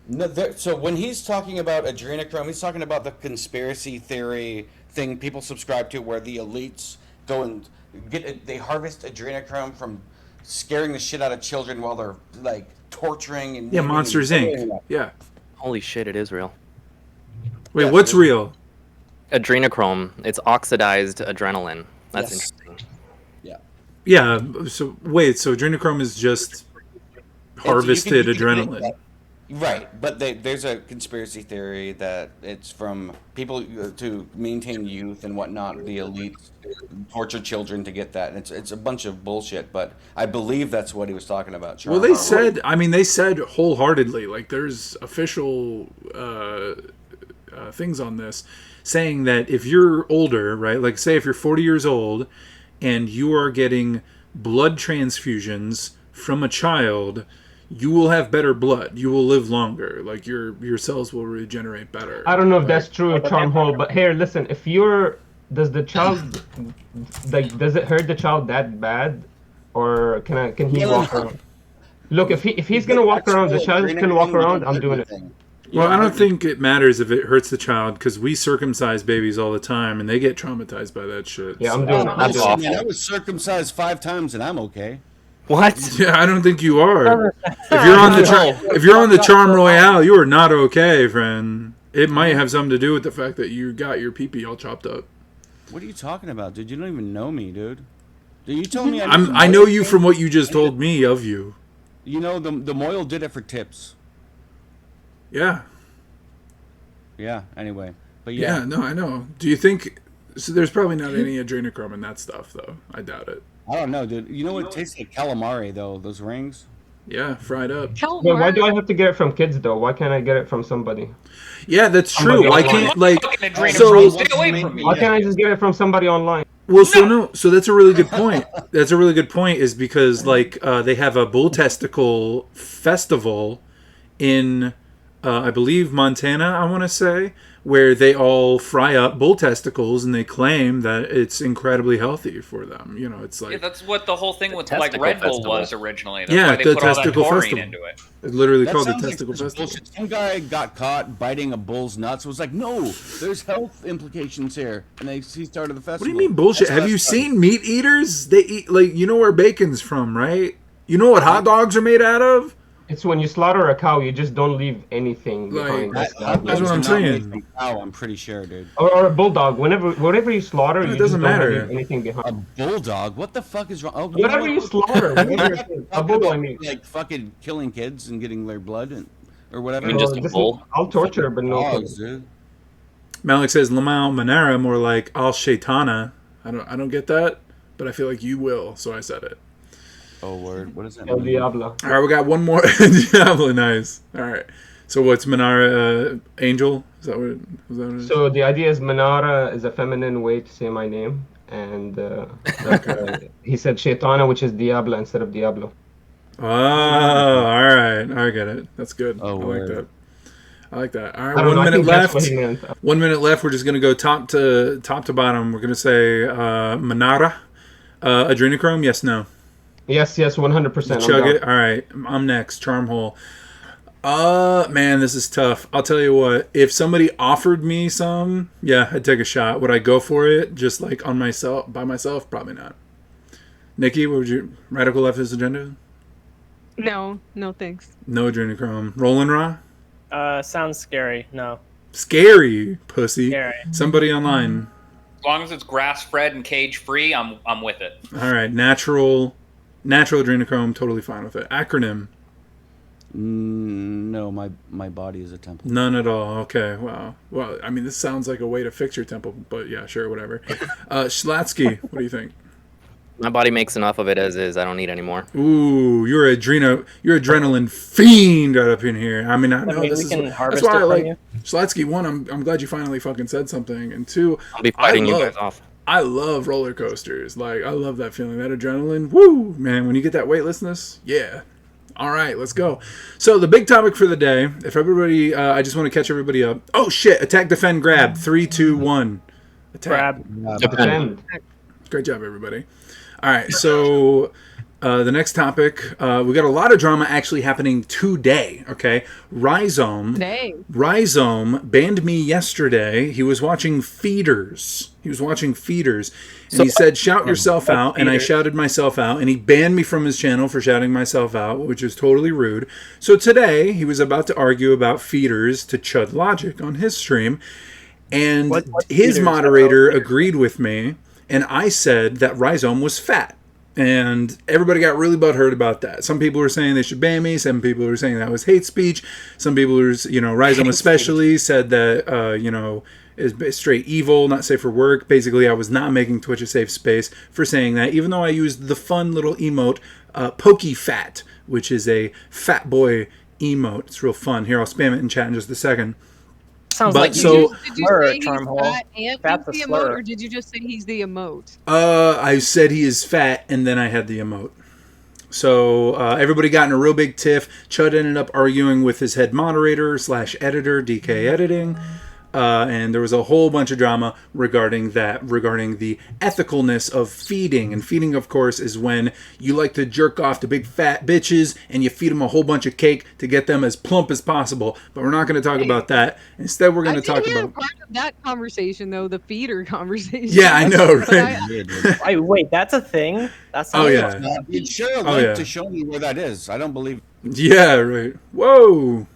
B: No, so when he's talking about adrenochrome, he's talking about the conspiracy theory thing people subscribe to, where the elites go and they harvest adrenochrome from scaring the shit out of children while they're like torturing and
A: Monsters Inc. Yeah.
K: Holy shit, it is real.
A: Wait, what's real?
K: Adrenochrome. It's oxidized adrenaline. That's interesting.
B: Yeah.
A: Yeah. So wait, so adrenochrome is just harvested adrenaline.
B: Right, but there's a conspiracy theory that it's from people to maintain youth and whatnot. The elites torture children to get that, and it's a bunch of bullshit. But I believe that's what he was talking about.
A: Well, they said wholeheartedly, like there's official things on this saying that if you're older, right, like say if you're 40 years old and you are getting blood transfusions from a child, you will have better blood. You will live longer. Like your cells will regenerate better.
J: I don't know if that's true, Charmhole, but here, listen. If does the child, like, does it hurt the child that bad, or can he walk around? Look, if he's gonna walk around, the child's gonna walk around. I'm doing it.
A: Well, I don't think it matters if it hurts the child because we circumcise babies all the time and they get traumatized by that shit.
J: Yeah, I'm doing it.
B: That's awful. Man, I was circumcised 5 times and I'm okay.
K: What?
A: Yeah, I don't think you are. If you're on the Charm Royale, you are not okay, friend. It might have something to do with the fact that you got your pee-pee all chopped up.
B: What are you talking about, dude? You don't even know me, dude. Did you tell me?
A: I know you from what you just told me of you.
B: You know, the Moyle did it for tips.
A: Yeah.
B: Yeah. Anyway, but
A: yeah. No, I know. Do you think? So there's probably not any adrenochrome in that stuff, though. I doubt it.
B: I don't know, dude. You know what tastes like calamari, though? Those rings?
A: Yeah, fried up.
J: Wait, why do I have to get it from kids, though? Why can't I get it from somebody?
A: Yeah, that's true. Why can't, like...
E: So, stay away from me.
J: Why can't I just get it from somebody online?
A: Well, so that's a really good point. That's a really good point, is because, like, they have a bull testicle festival in, I believe, Montana, I want to say, where they all fry up bull testicles and they claim that it's incredibly healthy for them. You know, it's like...
E: Yeah, that's what the whole thing with like Red Bull was originally. That's
A: yeah,
E: why they
A: the
E: put all that
A: testicle
E: taurine
A: festival.
E: into it.
A: It's literally
B: That
A: called the
B: sounds like
A: testicle
B: such
A: festival.
B: bullshit. Some guy got caught biting a bull's nuts. It was like, no, there's health implications here. And he started the festival.
A: What do you mean bullshit? Have you seen meat eaters? They eat, like, you know where bacon's from, right? You know what hot dogs are made out of?
J: It's when you slaughter a cow, you just don't leave anything behind.
A: That's what I'm saying.
B: Cow, I'm pretty sure, dude.
J: Or a bulldog. Whatever you slaughter,
A: It
J: you
A: doesn't
J: just
A: matter.
J: don't leave anything behind.
B: A bulldog? What the fuck is wrong? Oh,
J: Whatever you slaughter. A bull, I mean.
B: Like fucking killing kids and getting their blood or whatever.
K: You mean just a bull?
J: I'll torture, but no.
B: Dogs, dude.
A: Malik says Lamau Manara, more like Al Shaitana. I don't get that, but I feel like you will, so I said it.
B: Oh, word. What is that?
J: El Diablo.
A: All right, we got one more. Diablo, nice. All right. So what's Manara Angel? Is that what it is?
J: So the idea is Manara is a feminine way to say my name. And he said Shaitana, which is Diablo instead of Diablo.
A: Oh, all right. I get it. That's good.
B: Oh,
A: I like that. I like that. All right,
J: I don't know,
A: 1
J: I
A: minute
J: think that's
A: left.
J: what he meant.
A: 1 minute left. We're just gonna go top to bottom. We're gonna say Manara, adrenochrome. Yes, no.
J: Yes, 100%.
A: Chug it. All right, I'm next. Charmhole. Man, this is tough. I'll tell you what. If somebody offered me some, yeah, I'd take a shot. Would I go for it? Just like by myself? Probably not. Nikki, what would you? Radical leftist agenda?
H: No, thanks.
A: No adrenochrome. Roland Raw?
I: Sounds scary. No.
A: Scary, pussy.
I: Scary.
A: Somebody online.
E: As long as it's grass-fed and cage-free, I'm with it.
A: All right, natural adrenochrome, totally fine with it. Acronym?
B: No, my body is a temple.
A: None at all. Okay, wow. Well, I mean, this sounds like a way to fix your temple, but yeah, sure, whatever. Schlatsky, what do you think?
K: My body makes enough of it as is. I don't need any more.
A: Ooh, you're adrenaline fiend right up in here. I mean, I know this is that's why I like Schlatsky. One, I'm glad you finally fucking said something, and two,
K: I'll be fighting you guys off.
A: I love roller coasters. Like, I love that feeling, that adrenaline. Woo, man! When you get that weightlessness, yeah. All right, let's go. So the big topic for the day. If everybody, I just want to catch everybody up. Oh shit! Attack, defend, grab. 3, 2, 1. Attack.
J: Defend.
A: Great job, everybody. All right, so the next topic, we got a lot of drama actually happening today, okay? Rhizome banned me yesterday. He was watching Feeders. And he said, shout yourself out, and I shouted myself out, and he banned me from his channel for shouting myself out, which is totally rude. So today, he was about to argue about Feeders to Chud Logic on his stream, and his moderator agreed with me. And I said that Rhizome was fat. And everybody got really butthurt about that. Some people were saying they should ban me. Some people were saying that was hate speech. Some people were, Rhizome especially said that, is straight evil, not safe for work. Basically, I was not making Twitch a safe space for saying that, even though I used the fun little emote, Pokey Fat, which is a fat boy emote. It's real fun. Here, I'll spam it in chat in just a second.
I: Sounds like did you say he's fat and
H: that's the emote, or did you just say he's the emote?
A: I said he is fat, and then I had the emote. So everybody got in a real big tiff. Chud ended up arguing with his head moderator / editor, DK Editing. And there was a whole bunch of drama regarding the ethicalness of feeding. And feeding, of course, is when you like to jerk off to big fat bitches and you feed them a whole bunch of cake to get them as plump as possible. But we're not going to talk about that. Instead, we're going to talk about
H: part of that conversation, though, the feeder conversation.
A: Yeah, I know, right?
I: Wait, that's a thing? That's
B: You'd share a link to show me where that is. I don't believe.
A: Yeah, right. Whoa.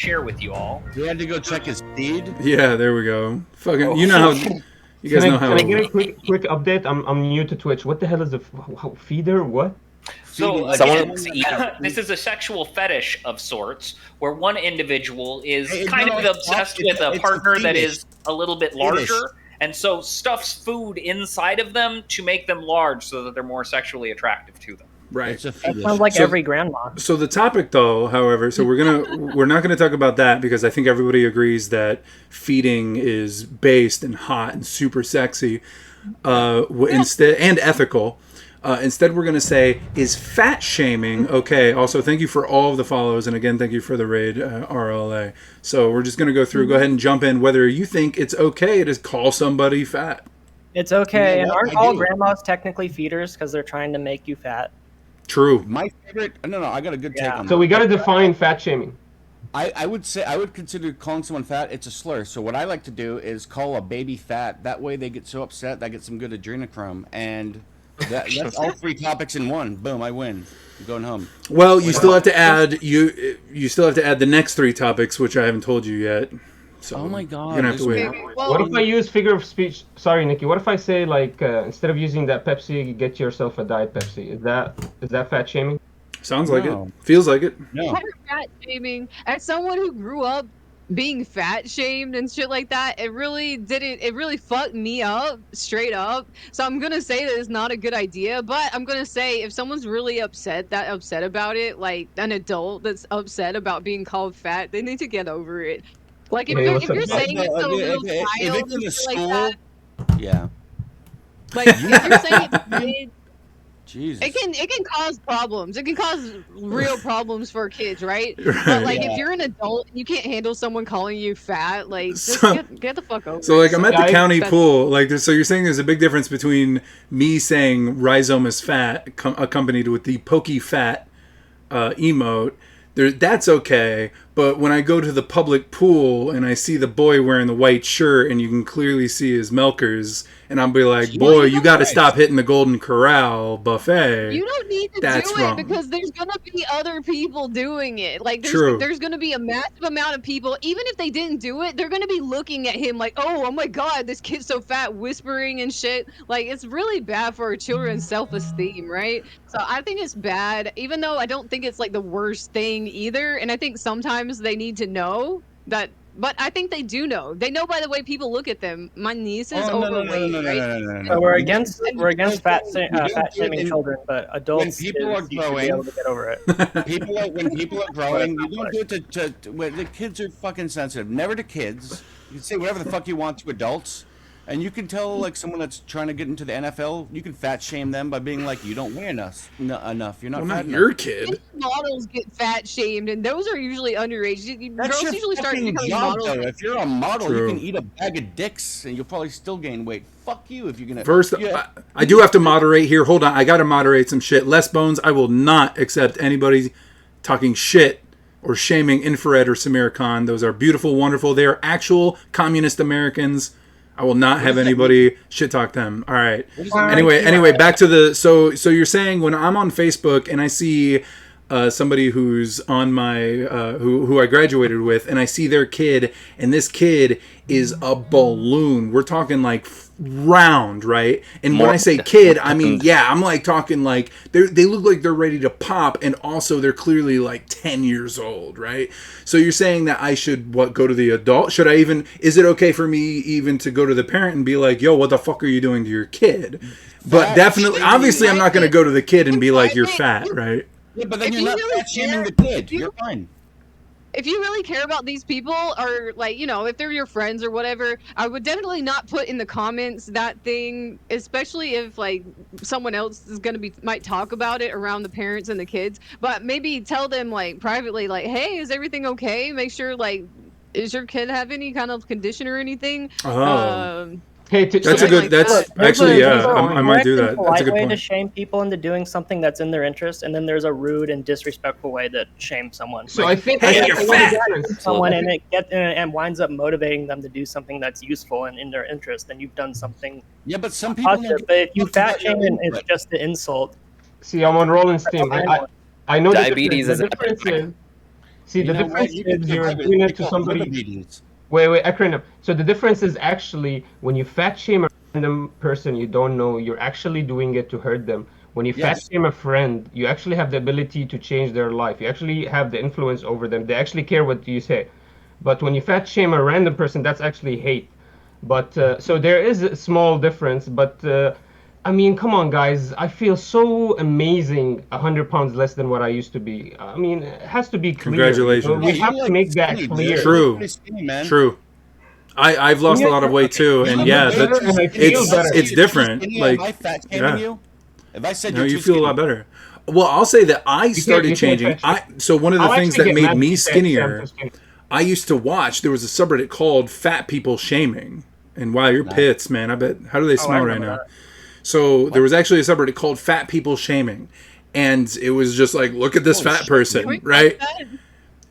E: Share with you all.
B: We had to go check his feed.
A: Yeah, there we go. Fucking, you know how. You guys know how.
J: Can I give a quick update? I'm new to Twitch. What the hell is a feeder? What?
E: So again, this is a sexual fetish of sorts, where one individual is kind of obsessed with a partner that is a little bit larger, and so stuffs food inside of them to make them large, so that they're more sexually attractive to them.
A: Right.
I: That sounds like every grandma.
A: So the topic, though, however, so we're not gonna talk about that because I think everybody agrees that feeding is based and hot and super sexy, instead and ethical. Instead, we're gonna say, is fat shaming okay? Also, thank you for all of the follows, and again, thank you for the raid, RLA. So we're just gonna go through. Go ahead and jump in. Whether you think it's okay to call somebody fat.
I: It's okay, and aren't all grandmas technically feeders because they're trying to make you fat?
A: True.
B: My favorite. No, I got a good take on that.
J: So we got to define fat shaming.
B: I would consider calling someone fat. It's a slur. So what I like to do is call a baby fat. That way they get so upset. I get some good adrenochrome, and that's all 3 topics in one. Boom! I win. I'm going home.
A: Well, you still have to add you still have to add the next 3 topics, which I haven't told you yet. So
B: oh my god!
A: You're gonna have to wait.
J: What if I use figure of speech? Sorry, Nikki. What if I say like instead of using that Pepsi, get yourself a Diet Pepsi? Is that fat shaming?
A: Sounds like it. Feels like it.
B: No.
H: Fat shaming. As someone who grew up being fat shamed and shit like that, it really fucked me up straight up. So I'm gonna say that it's not a good idea, but I'm gonna say if someone's really upset about it, like an adult that's upset about being called fat, they need to get over it. Like if you're saying it to a little child and shit like that,
B: yeah.
H: Like if you're saying it,
B: Jesus.
H: It can cause problems. It can cause real problems for kids, right? But like if you're an adult and you can't handle someone calling you fat, like just get the fuck over it.
A: So like I'm at the county pool, like so you're saying there's a big difference between me saying Rhizome is fat accompanied with the Pokey Fat emote. That's okay, But when I go to the public pool and I see the boy wearing the white shirt and you can clearly see his milkers, and I'll be like, boy, you got to stop hitting the Golden Corral buffet.
H: You don't need to
A: That's
H: do it
A: wrong.
H: because there's gonna be other people doing it. Like
A: True.
H: there's gonna be a massive amount of people. Even if they didn't do it, they're gonna be looking at him like, oh my god, this kid's so fat, whispering and shit. Like it's really bad for our children's self-esteem, right? So I think it's bad, even though I don't think it's like the worst thing either. And I think sometimes they need to know that. But I think they do know. They know by the way people look at them. My niece is overweight, right?
I: So we're against fat shaming children, but adults
B: When people are
I: should be
B: growing,
I: able to get over it.
B: When people are growing, you don't do it to when the kids are fucking sensitive. Never to kids. You can say whatever the fuck you want to adults. And you can tell, like, someone that's trying to get into the NFL, you can fat shame them by being like, you don't weigh enough. You're not fat enough.
A: Your kid.
H: Models get fat shamed, and those are usually underage.
B: That's
H: Girls
B: your
H: usually start
B: fucking
H: becoming
B: job,
H: models.
B: though. If you're a model,
A: True.
B: you can eat a bag of dicks, and you'll probably still gain weight. Fuck you if you're gonna.
A: First, I do have to moderate here. Hold on, I got to moderate some shit. Les Bones, I will not accept anybody talking shit or shaming Infrared or Samir Khan. Those are beautiful, wonderful. They are actual communist Americans. I will not have anybody shit talk them. All right. Anyway, back to the so you're saying when I'm on Facebook and I see somebody who's on my who I graduated with, and I see their kid, and this kid is a balloon. We're talking like round, right? And when I say kid, I mean I'm like talking like they look like they're ready to pop, and also they're clearly like 10 years old, right? So you're saying that I should go to the adult? Should I even? Is it okay for me even to go to the parent and be like, yo, what the fuck are you doing to your kid? But definitely, obviously, I'm not going to go to the kid and be like, you're fat, right?
B: Yeah, but then you're not fat shaming the kid. You're fine.
H: If you really care about these people, or like, if they're your friends or whatever, I would definitely not put in the comments that thing, especially if like someone else is might talk about it around the parents and the kids. But maybe tell them like privately, like, hey, is everything okay? Make sure like, is your kid have any kind of condition or anything?
J: Hey,
A: that's a good. That's actually, I might do that. That's a good
I: way
A: point.
I: to shame people into doing something that's in their interest, and then there's a rude and disrespectful way to shame someone.
J: So I think
I: you're fat. Someone and winds up motivating them to do something that's useful and in their interest. Then you've done something.
B: Yeah, but some people.
I: Positive. But if you fat shame and it's just an insult.
J: See, I'm on Roland's team. I know
K: diabetes is
J: the difference is. See, the difference is you're
B: diabetes.
J: doing it to somebody. Wait, acronym. So the difference is actually when you fat shame a random person you don't know, you're actually doing it to hurt them. When you fat shame a friend, you actually have the ability to change their life. You actually have the influence over them. They actually care what you say. But when you fat shame a random person, that's actually hate. But so there is a small difference. But I mean, come on, guys. I feel so amazing, 100 pounds less than what I used to be. I mean, it has to be clear.
A: Congratulations.
J: We have to make that clear.
A: True. I've lost a lot of weight too, and it's different. Like,
B: if I said
A: you feel a lot better. Well, I'll say that I started changing. So one of the things that made me skinnier, I used to watch. There was a subreddit called "Fat People Shaming," and wow, your pits, man. I bet. How do they smell right now? So there was actually a subreddit called "Fat People Shaming," and it was just like, look at this fat person, right?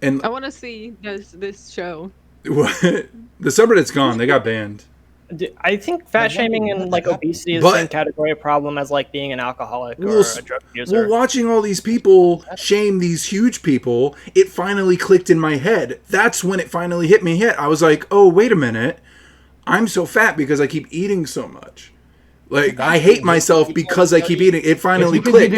A: And
H: I want to see this show.
A: The subreddit's gone. They got banned.
I: I think fat shaming and like obesity is the same category of problem as like being an alcoholic or a drug user.
A: Well, watching all these people shame these huge people, it finally clicked in my head. That's when it finally hit me. I was like, oh, wait a minute. I'm so fat because I keep eating so much. Like, I hate myself because I keep eating. It finally clicked.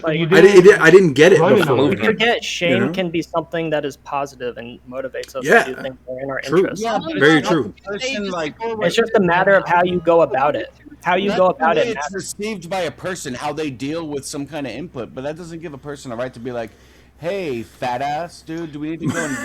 A: I didn't get it before.
I: You forget shame can be something that is positive and motivates us to do things that are in our interest.
B: Yeah,
A: very true.
I: It's just a matter of how you go about it. How you go about it.
B: It's received by a person, how they deal with some kind of input, but that doesn't give a person a right to be like, hey, fat ass, dude, do we need to go and...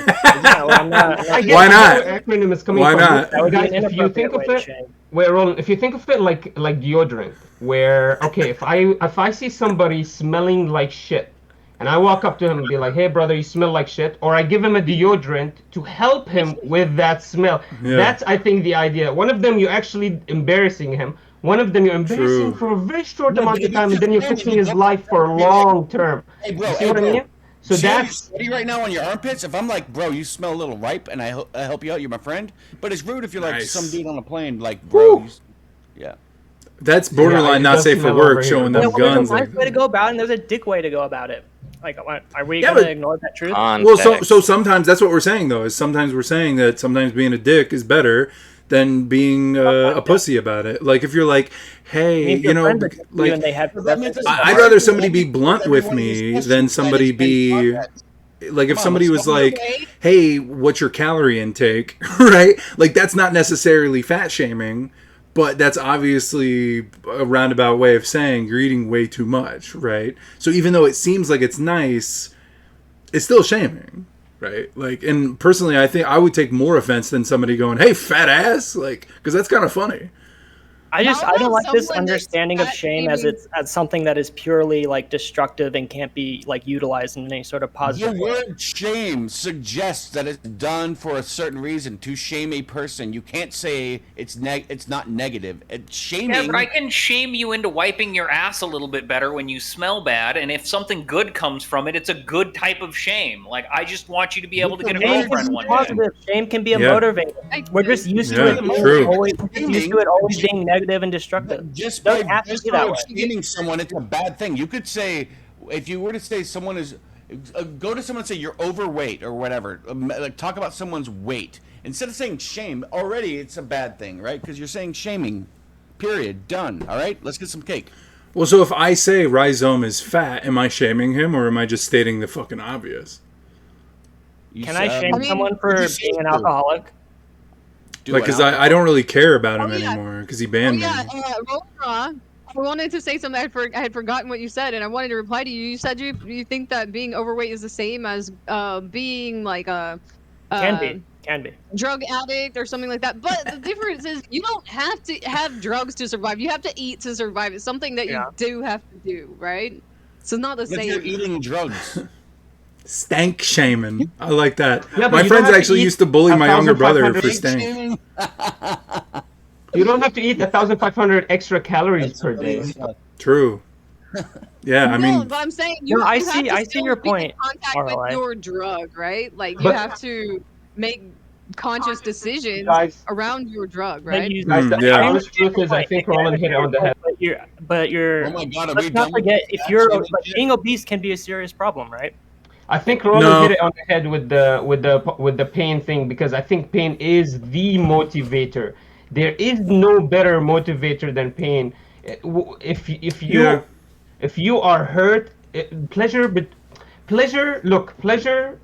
A: Why not?
J: Acronym is coming
A: Why not?
J: Guys, if you think of it, Roland, if you think of it like deodorant, where if I see somebody smelling like shit, and I walk up to him and be like, hey brother, you smell like shit, or I give him a deodorant to help him with that smell. That's, I think, the idea. One of them, you're actually embarrassing him. One of them, you're embarrassing for a very short amount of time, and then you're fixing his life for long term.
B: Hey, bro,
J: you see what I mean? So
B: See,
J: that's
B: sweaty right now on your armpits. If I'm like, bro, you smell a little ripe, and I help you out, you're my friend. But it's rude if you're like
A: Nice.
B: some dude on a plane, like, bro. Yeah.
A: That's borderline
J: it
A: not
J: does
A: safe for
J: smell
A: work,
J: over here.
A: showing
I: Yeah,
A: them
I: well, there's
A: guns.
I: a nice
A: Like
I: way to
A: that.
I: go about it, and there's a dick way to go about it. Like, are we
A: Yeah,
I: gonna
A: but-
I: ignore that truth?
A: Well,
K: Context.
A: so sometimes that's what we're saying though. Is sometimes we're saying that sometimes being a dick is better than being a pussy about it. Like if you're like, hey,
I: If your
A: you know,
I: friends are you
A: like
I: and they have
A: I'd rather somebody be blunt with me than somebody be like if somebody was like, hey, what's your calorie intake, right? Like that's not necessarily fat shaming, but that's obviously a roundabout way of saying you're eating way too much, right? So even though it seems like it's nice, it's still shaming, right? Like, and personally, I think I would take more offense than somebody going, hey, fat ass, like, because that's kind of funny.
I: I
H: How
I: don't like
H: about
I: this
H: someone that's
I: understanding of
H: fat
I: shame as
H: shaming-
I: as something that is purely like destructive and can't be like utilized in any sort of
B: The
I: positive way.
B: word shame suggests that it's done for a certain reason to shame a person. You can't say it's not negative. Shaming.
E: Yeah, but I can shame you into wiping your ass a little bit better when you smell bad, and if something good comes from it, it's a good type of shame. Like, I just want you to be able to get a
I: Shame can
E: girlfriend
I: be
E: one day.
I: positive. Shame can be a
A: Yeah.
I: motivator. We're just used to
A: Yeah,
I: it.
A: true.
I: Always used to it always being negative and destructive.
B: Just
I: Doesn't
B: by
I: have to be that way.
B: shaming someone, it's a bad thing. You could say, if you were to say someone is, go to someone and say you're overweight or whatever. Like talk about someone's weight instead of saying shame. Already, it's a bad thing, right? Because you're saying shaming. Period. Done. All right. Let's get some cake.
A: Well, so if I say Rhizome is fat, am I shaming him or am I just stating the fucking obvious?
I: Can I shame someone for
B: you say
I: being an
B: so?
I: alcoholic?
A: Like, because I don't really care about him anymore because he banned me.
H: Rollra, I wanted to say something. I had forgotten what you said, and I wanted to reply to you. You said you think that being overweight is the same as being like a
I: Can be.
H: drug addict or something like that. But the difference is you don't have to have drugs to survive. You have to eat to survive. It's something that you do have to do, right? So it's not the
B: If
H: same.
B: you're eating drugs.
A: Stank shaming. I like that.
J: Yeah, but
A: My
J: you
A: friends
J: don't have to
A: actually
J: eat
A: used to bully my younger brother
J: 1,500
A: for stank.
J: you don't have to eat 1,500 extra calories per day.
A: True. Yeah, I mean,
H: but I'm saying
I: No, I
H: you have
I: see-
H: to
I: I see
H: still
I: your
H: be in
I: point,
H: contact
I: Royale.
H: with your drug, right? Like you
J: But-
H: have to make conscious decisions
J: Guys-
H: around your drug,
I: But
H: right?
I: you-
J: Guys, the
A: yeah.
J: honest truth is, I think Roland hit it on the head.
I: But you're.
B: Oh my God, are we
I: Let's
B: done
I: not
B: with
I: forget
B: this
I: if you're
B: shaming
I: like,
B: shit?
I: being obese can be a serious problem, right?
J: I think Roland
A: No.
J: hit it on the head with the pain thing, because I think pain is the motivator. There is no better motivator than pain. If you
A: Yeah.
J: if you are hurt, pleasure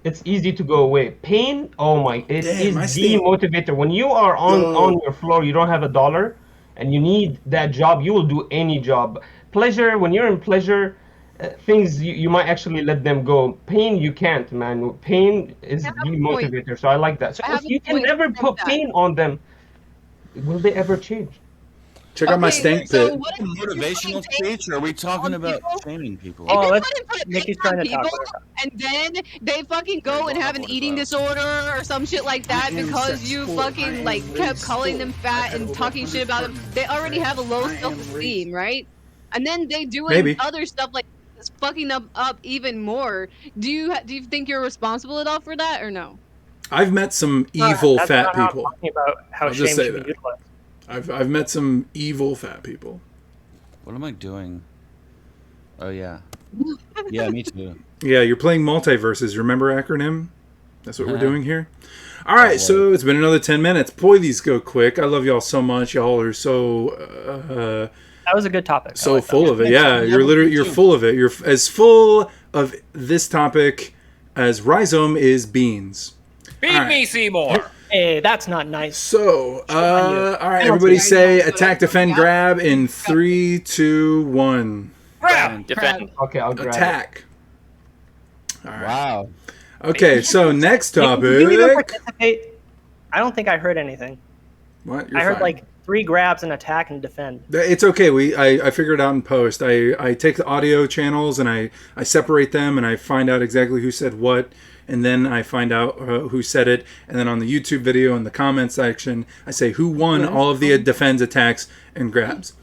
J: it's easy to go away. Pain, oh my, it
A: Damn, I
J: is the
A: see.
J: motivator. When you are on your floor, you don't have $1 and you need that job, you will do any job. Pleasure, when you're in pleasure, things you might actually let them go. Pain, you can't, man. Pain is the
H: I have a point.
J: motivator, so I like that. So
H: I have
J: if
H: a
J: you can
H: point
J: never
H: from
J: put
H: that.
J: pain on them, will they ever change?
A: check out my
H: Okay,
A: stank
H: so
A: pit.
H: what if you're
B: Motivational
H: putting pain
B: speech, or are we talking
H: on
B: about
H: people?
B: shaming people?
H: If
I: Oh,
H: you're
I: let's-
H: gonna put
I: Nikki's
H: pain on
I: trying to talk
H: people,
I: about
H: and then they fucking go and have an eating disorder or some shit like that because you fucking like kept calling them fat and talking shit about them. They already have a low self-esteem, right? And then they doing
A: Maybe.
H: other stuff like this, fucking them up even more. Do you think you're responsible at all for that or no?
A: I've met some evil
I: That's
A: fat
I: not how
A: people.
I: I'm talking about how
A: I'll
I: shame
A: just say
I: should be
A: that.
I: utilized.
A: I've met some evil fat people.
B: What am I doing? Oh yeah. Yeah, me too.
A: Yeah, you're playing multiverses. Remember acronym? That's what we're doing here. All right, so it's been another 10 minutes. Boy, these go quick. I love y'all so much. Y'all are so
I: That was a good topic. I
A: so
I: like that.
A: full of it. Yeah, you're full of it. You're as full of this topic as Rhizome is beans.
E: Feed
A: All right.
E: me, Seymour.
I: Hey, that's not nice.
A: So,
I: Shame on you.
A: all right, everybody say attack, defend, grab in 3, 2, 1.
K: Defend.
J: Okay, I'll grab it.
A: Attack. All right.
B: Wow.
A: Okay, so next
I: Did you even
A: topic.
I: participate? I don't think I heard anything.
A: What? You're
I: I heard
A: fine.
I: like 3 grabs and attack and defend.
A: It's okay. I figured it out in post. I take the audio channels and I separate them and I find out exactly who said what, and then I find out who said it, and then on the YouTube video in the comment section I say who won all of the defends, attacks, and grabs.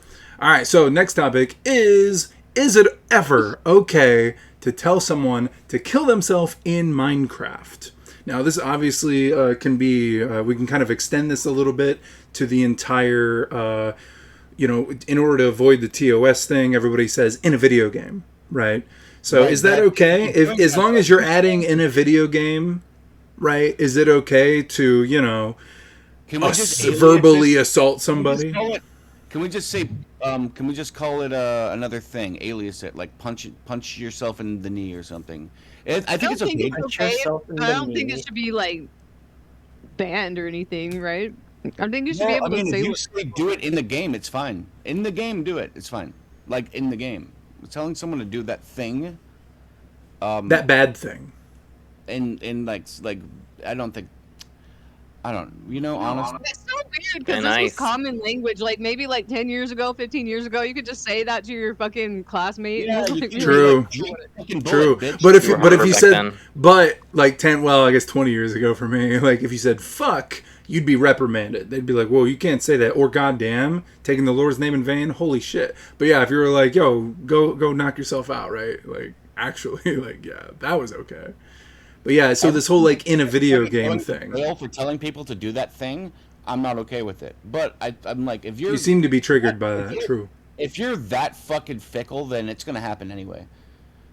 A: All right. So next topic is it ever okay to tell someone to kill themselves in Minecraft. Now, this obviously can be, we can kind of extend this a little bit to the entire, in order to avoid the TOS thing, everybody says in a video game, right? So
B: Right,
A: is that okay? As long as you're adding in a video game, right, is it okay to,
B: Can we just
A: verbally assault somebody?
B: Can we just say? Can we just call it another thing? Alias it, like punch yourself in the knee or something. I think it's okay.
H: I don't think it should be like banned or anything, right? I think you should be able to say.
B: If you say do it in the game, it's fine. In the game, do it. It's fine. Like in the game, telling someone to do that thing.
A: That bad thing.
B: And like I don't. Honestly.
H: It's so weird because this was common language. Like maybe like 10 years ago, 15 years ago, you could just say that to your fucking classmate.
B: Yeah,
A: True. True. But if you said, but like 10, well, I guess 20 years ago for me, like if you said fuck, you'd be reprimanded. They'd be like, whoa, you can't say that. Or goddamn, taking the Lord's name in vain. Holy shit. But yeah, if you were like, yo, go knock yourself out, right? Like actually, like, yeah, that was okay. But yeah, so this whole like in a video game thing.
B: For telling people to do that thing, I'm not okay with it. But I'm like, if
A: you seem to be triggered by that. True.
B: If you're that fucking fickle, then it's gonna happen anyway.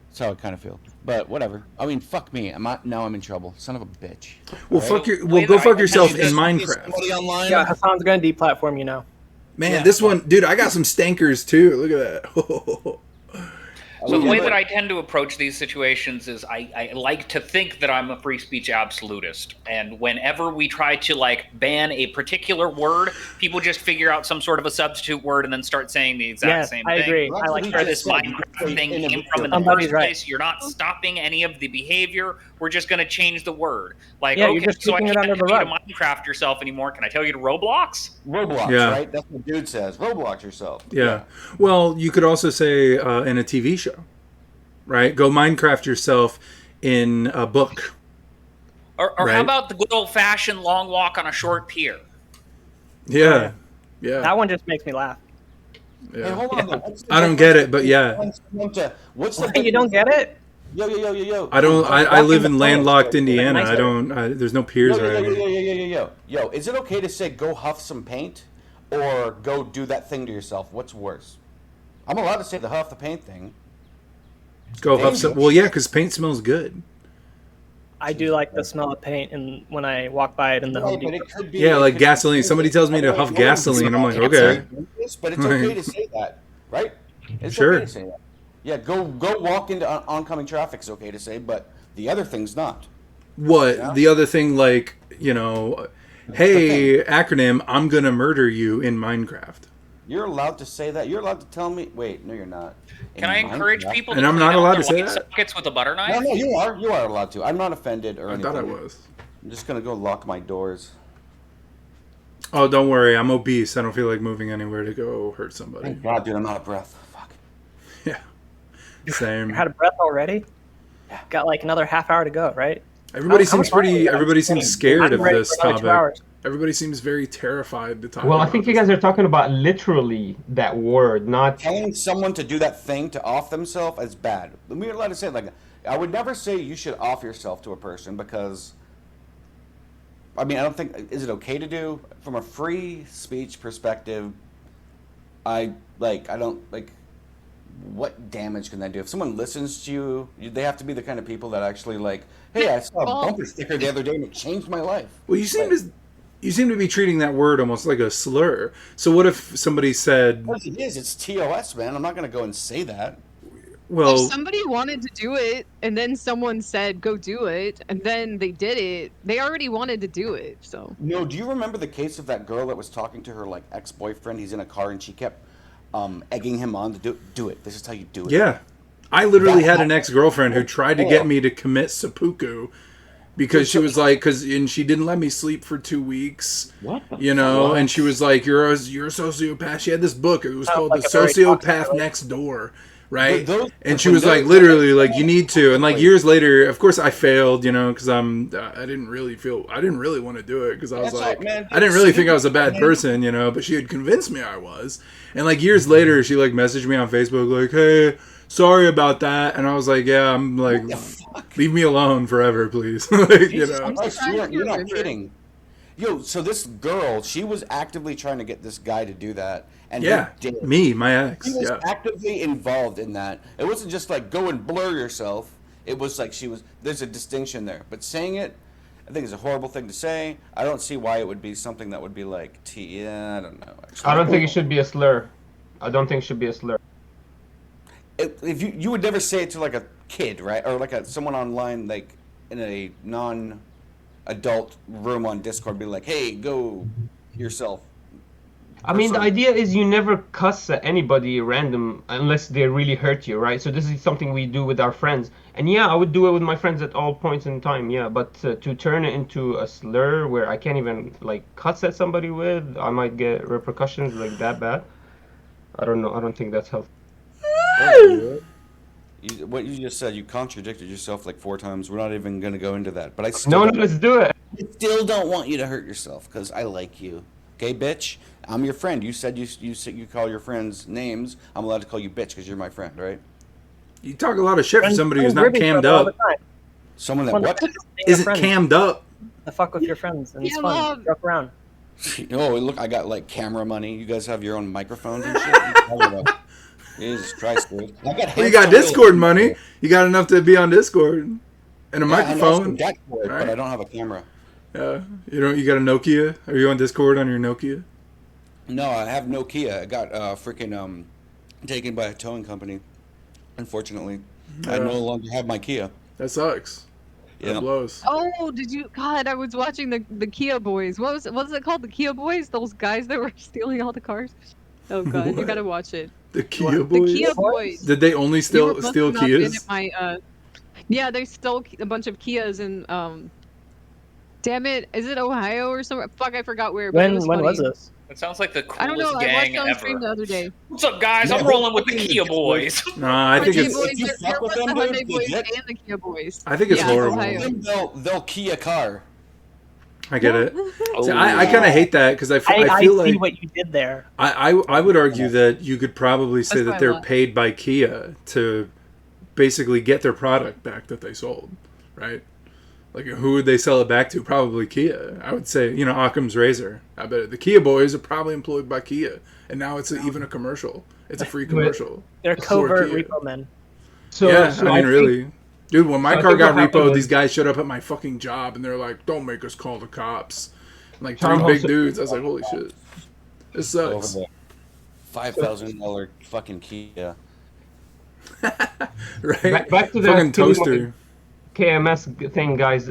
B: That's how I kind of feel. But whatever. I mean, fuck me. Now I'm in trouble. Son of a bitch.
A: Well, go fuck yourself in Minecraft.
I: Yeah, Hasan's gonna deplatform you now.
A: Man, this one, dude, I got some stankers too. Look at that.
E: So the way that I tend to approach these situations is I like to think that I'm a free speech absolutist. And whenever we try to like ban a particular word, people just figure out some sort of a substitute word and then start saying the exact same thing.
I: I agree. I like
E: where this Minecraft thing came from in the first place. You're not stopping any of the behavior. We're just going to change the word. Like,
I: yeah,
E: okay, so I can't tell you to Minecraft yourself anymore. Can I tell you to Roblox?
B: Roblox, right? That's what dude says. Roblox yourself.
A: Yeah. Well, you could also say in a TV show, right? Go Minecraft yourself in a book.
E: Or
A: right?
E: How about the good old-fashioned long walk on a short pier?
A: Yeah. Yeah.
I: That one just makes me laugh.
A: Yeah.
B: Hey, hold on.
A: I don't get it, but yeah.
B: What's the
I: you don't get it?
B: Yo.
A: I don't. I live in landlocked Indiana. I don't. There's no piers around here.
B: Yo. Is it okay to say go huff some paint, or go do that thing to yourself? What's worse? I'm allowed to say the huff the paint thing.
A: Go huff some. Well, yeah, because paint smells good.
I: I do like the smell of paint, and when I walk by it in the Home Depot.
A: Yeah, like gasoline. Somebody tells me to huff gasoline. I'm like, okay.
B: But it's okay to say that, right? It's
A: sure.
B: Okay to say that. Yeah, go walk into oncoming traffic is okay to say, but the other thing's not.
A: What?
B: Yeah?
A: The other thing, like, hey, acronym, I'm gonna murder you in Minecraft.
B: You're allowed to say that. You're allowed to tell me. Wait, no, you're not.
E: Can I encourage people to
A: and I'm not allowed to say that?
E: sockets with a butter knife?
B: No, you are. You are allowed to. I'm not offended or anything.
A: I thought I was.
B: I'm just gonna go lock my doors.
A: Oh, don't worry. I'm obese. I don't feel like moving anywhere to go hurt somebody.
B: Thank God, dude, I'm out of breath. Fuck.
A: Yeah. Same.
I: You're out of breath already? Yeah. Got like another half hour to go, right?
A: Everybody seems scared of this topic.
I: 2 hours.
A: Everybody seems very terrified to talk
J: Well,
A: about
J: I think you guys are talking about literally that word, not
B: telling someone to do that thing to off themselves is bad. We're allowed to say it like I would never say you should off yourself to a person because I mean I don't think is it okay to do from a free speech perspective. I don't like what damage can that do? If someone listens to you, they have to be the kind of people that actually like, hey, I saw a bumper sticker the other day and it changed my life.
A: Well, you seem to be treating that word almost like a slur. So what if somebody said...
B: Well, it is. It's TOS, man. I'm not going to go and say that.
A: Well,
H: if somebody wanted to do it, and then someone said, go do it, and then they did it, they already wanted to do it, so...
B: No, do you remember the case of that girl that was talking to her, like, ex-boyfriend? He's in a car, and she kept egging him on to do it. This is how you do it.
A: Yeah. I literally had an ex-girlfriend who tried to get me to commit seppuku because she was like, and she didn't let me sleep for 2 weeks.
B: What?
A: And she was like, you're a sociopath. She had this book. It was called The Sociopath Next Door. Right? And she was like, literally, like, you need to. And like years later, of course I failed, because I didn't really want to do it because I was like, I didn't really think I was a bad person, but she had convinced me I was. And like years later, she like messaged me on Facebook like, hey, sorry about that. And I was like, yeah, I'm like, leave me alone forever, please. Like, you know.
B: You're not kidding. Yo, so this girl, she was actively trying to get this guy to do that. And
A: Yeah, me, my ex.
B: She was
A: Yeah.
B: actively involved in that. It wasn't just like go and blur yourself. It was like there's a distinction there. But saying it, I think is a horrible thing to say. I don't see why it would be something that would be like, yeah, I don't know. Actually.
J: I don't think it should be a slur. I don't think it should be a slur.
B: If you would never say it to like a kid, right? Or like someone online, like in a non-adult room on Discord, be like, hey, go yourself.
J: I mean, the idea is you never cuss at anybody random unless they really hurt you, right? So this is something we do with our friends. And yeah, I would do it with my friends at all points in time, yeah. But to turn it into a slur where I can't even, like, cuss at somebody with, I might get repercussions like that bad. I don't know. I don't think that's healthy.
B: What you just said, you contradicted yourself like 4 times. We're not even going to go into that. But I
J: still let's do it.
B: I still don't want you to hurt yourself because I like you. Okay, bitch? I'm your friend. You said you call your friends names. I'm allowed to call you bitch because you're my friend, right?
A: You talk a lot of shit for somebody who's not cammed up.
B: Someone that what?
A: Isn't cammed up.
I: The fuck with your friends and it's fun. Joke around.
B: Oh, look, I got like camera money. You guys have your own microphones and shit. Jesus Christ, dude.
A: You got Discord money. You got enough to be on Discord and a microphone.
B: Discord, but I don't have a camera.
A: Yeah, you got a Nokia? Are you on Discord on your Nokia?
B: No, I have Nokia. I got freaking taken by a towing company. Unfortunately, I no longer have my Kia.
A: That sucks.
B: Yeah.
A: That blows.
H: Oh, did you? God, I was watching the Kia Boys. What was it called? The Kia Boys? Those guys that were stealing all the cars. Oh God, you gotta watch it.
A: The Kia Boys.
H: The Kia Boys.
A: Did they only steal Kias?
H: Yeah, they stole a bunch of Kias and damn it, is it Ohio or somewhere? Fuck, I forgot where.
I: When was this?
E: It sounds like the
H: I don't know.
E: coolest
H: I watched
E: gang
H: it on
E: ever.
H: stream the other day.
E: What's up, guys? I'm rolling with the Kia Boys.
A: Nah, I think it's.
H: Boys, there was the Hyundai Boys and the Kia Boys.
A: I think it's horrible.
B: They'll Kia car.
A: I get it. See, I kind of hate that because I feel
I: I
A: like
I: see what you did there.
A: I would argue that you could probably say that they're paid by Kia to basically get their product back that they sold, right? Like, who would they sell it back to? Probably Kia. I would say, Occam's Razor. I bet the Kia Boys are probably employed by Kia, and now it's even a commercial. It's a free commercial.
I: They're covert repo men.
A: Really. Dude, when my car got repoed, these guys showed up at my fucking job, and they're like, don't make us call the cops. Like, 3 big dudes. I was like, holy shit. This sucks.
B: $5,000 fucking Kia.
A: Right?
J: Back to the
A: fucking toaster.
J: KMS thing, guys.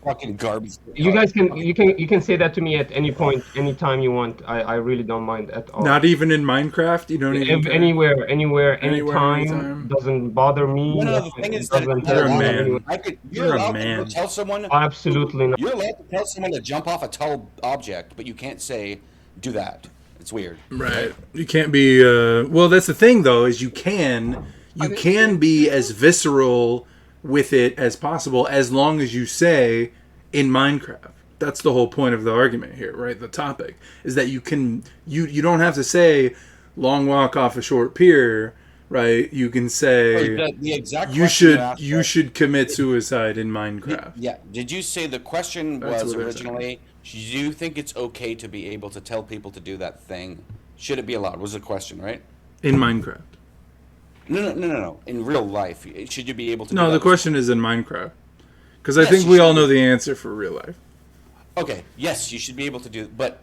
B: Fucking garbage.
J: You guys can say that to me at any point, anytime you want. I really don't mind at all.
A: Not even in Minecraft. You don't even
J: anywhere, anytime. Doesn't bother me.
B: No, the thing is that
A: you're a man.
B: You're a man. Tell someone.
J: Absolutely not.
B: You're allowed to tell someone to jump off a tall object, but you can't say do that. It's weird.
A: Right. You can't be. Well, that's the thing, though, is you can be as visceral with it as possible as long as you say in Minecraft. That's the whole point of the argument here, right? The topic is that you don't have to say long walk off a short pier, right? You can say
B: the exact
A: you should commit suicide in Minecraft.
B: Yeah. Did you say the question was originally, do you think it's okay to be able to tell people to do that thing? Should it be allowed? Was the question, right?
A: In Minecraft.
B: No. In real life, should you be able to?
A: No, the question is in Minecraft, because I think we all know the answer for real life.
B: Okay. Yes, you should be able to do, but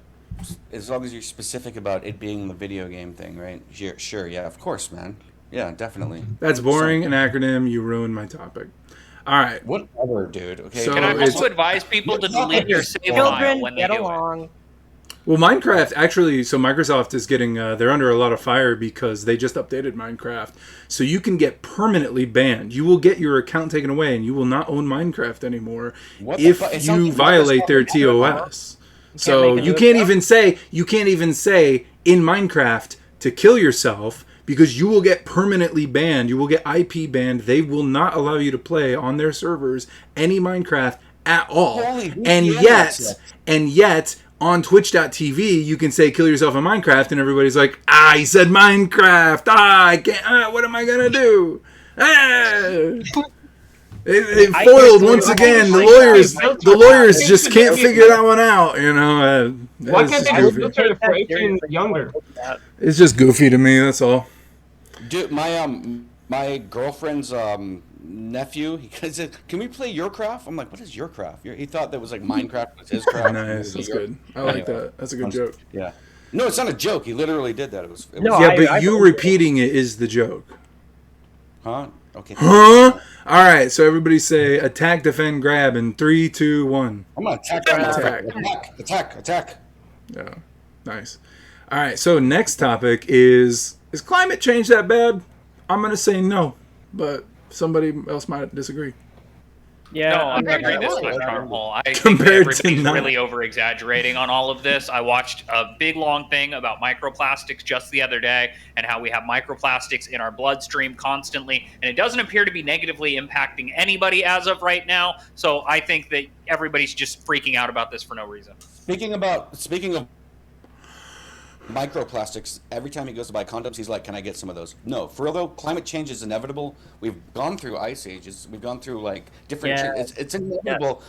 B: as long as you're specific about it being the video game thing, right? Sure. Yeah, of course, man. Yeah, definitely.
A: That's boring. An acronym. You ruined my topic. All right.
B: Whatever, dude. Okay.
E: So can I also advise people to delete their save file when they do it?
A: Well, Minecraft, actually, so Microsoft is getting, they're under a lot of fire because they just updated Minecraft. So you can get permanently banned. You will get your account taken away and you will not own Minecraft anymore if you violate their TOS. So you can't even say in Minecraft to kill yourself because you will get permanently banned. You will get IP banned. They will not allow you to play on their servers any Minecraft at all. And yet, on Twitch.tv, you can say kill yourself in Minecraft, and everybody's like, he said Minecraft. I can't. What am I gonna do? It foiled once again. The lawyers just can't figure that one out. You know.
J: Why can't they do filter for 18 younger?
A: It's just goofy to me. That's all.
B: Dude, my girlfriend's nephew, he said, "Can we play your craft?" I'm like, "What is your craft?" He thought that was like Minecraft was his craft.
A: Nice, that's good. I like that. That's a good joke.
B: Yeah. No, it's not a joke. He literally did that. It was
A: yeah, but you repeating it is the joke.
B: Huh? Okay.
A: Huh? All right. So everybody say attack, defend, grab in 3, 2, 1.
B: I'm gonna attack.
A: Yeah. Nice. All right. So next topic is climate change that bad? I'm gonna say no, but somebody else might disagree.
I: Yeah,
E: no, I'm agree this much, Carmel. I think
A: Compared
E: that
A: to
E: everybody's
A: none.
E: really over-exaggerating on all of this. I watched a big, long thing about microplastics just the other day and how we have microplastics in our bloodstream constantly, and it doesn't appear to be negatively impacting anybody as of right now. So I think that everybody's just freaking out about this for no reason.
B: Speaking of microplastics, every time he goes to buy condoms, he's like, "Can I get some of those?" No, for real though, climate change is inevitable. We've gone through ice ages. We've gone through like different. It's inevitable.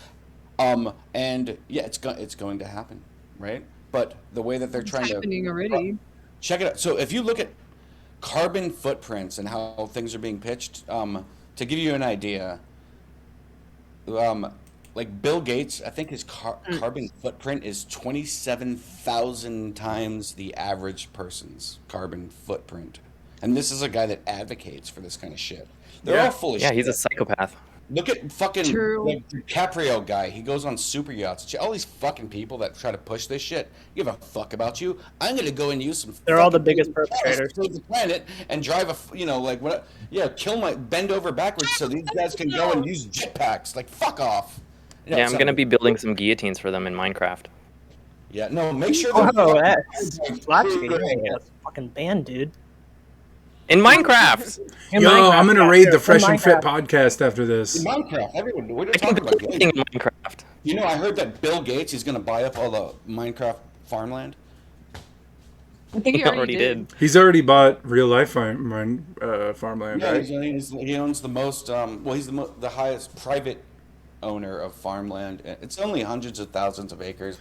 B: And yeah, it's going to happen, right? But the way that they're trying
H: happening already.
B: Check it out. So if you look at carbon footprints and how things are being pitched, to give you an idea, like Bill Gates, I think his carbon footprint is 27,000 times the average person's carbon footprint. And this is a guy that advocates for this kind of shit. They're all full of shit.
K: Yeah, he's a psychopath.
B: Look at fucking like, the DiCaprio guy. He goes on super yachts. All these fucking people that try to push this shit. Give a fuck about you. I'm gonna go and use some.
I: They're all the biggest perpetrators.
B: Save the planet and drive bend over backwards so these guys can go and use jetpacks. Like fuck off.
K: Yeah, I'm gonna be building some guillotines for them in Minecraft.
B: Yeah, no, make sure.
I: That's fucking banned, dude.
K: In Minecraft.
A: I'm gonna raid the Fresh and Fit podcast after this.
B: In Minecraft, everyone. We're talking about
K: in Minecraft.
B: You know, I heard that Bill Gates is gonna buy up all the Minecraft farmland.
H: I think he already did.
A: He's already bought real life farmland,
B: Yeah,
A: right?
B: he owns the most. He's the highest private owner of farmland. It's only hundreds of thousands of acres.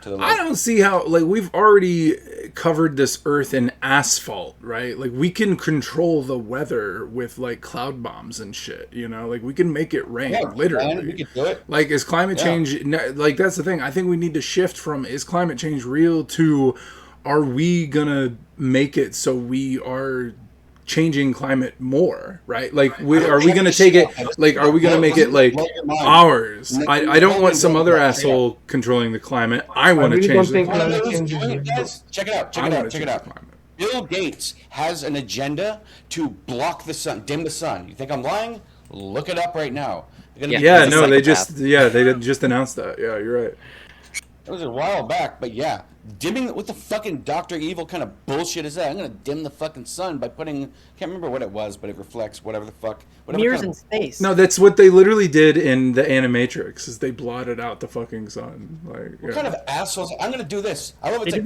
A: I don't see how, like, we've already covered this earth in asphalt, right? Like, we can control the weather with, like, cloud bombs and shit, you know? Like, we can make it rain, literally.
B: We can do it.
A: Like, is climate change, like, that's the thing. I think we need to shift from, is climate change real, to, are we gonna make it so we are changing climate more, right? Like, are we gonna take it, like, are we gonna make it, like, ours? I don't want some other asshole controlling the climate. I want to change the climate.
B: Check it out. Bill Gates has an agenda to block the sun, dim the sun. You think I'm lying? Look it up right now.
A: They just announced that. Yeah, you're right.
B: It was a while back, but yeah. Dimming, what the fucking Dr. Evil kind of bullshit is that? I'm gonna dim the fucking sun by putting, can't remember what it was, but it reflects whatever the fuck.
I: Mirrors in space.
A: No, that's what they literally did in the Animatrix, is they blotted out the fucking sun. Like,
B: what kind of assholes? I'm gonna do this. I love
A: it.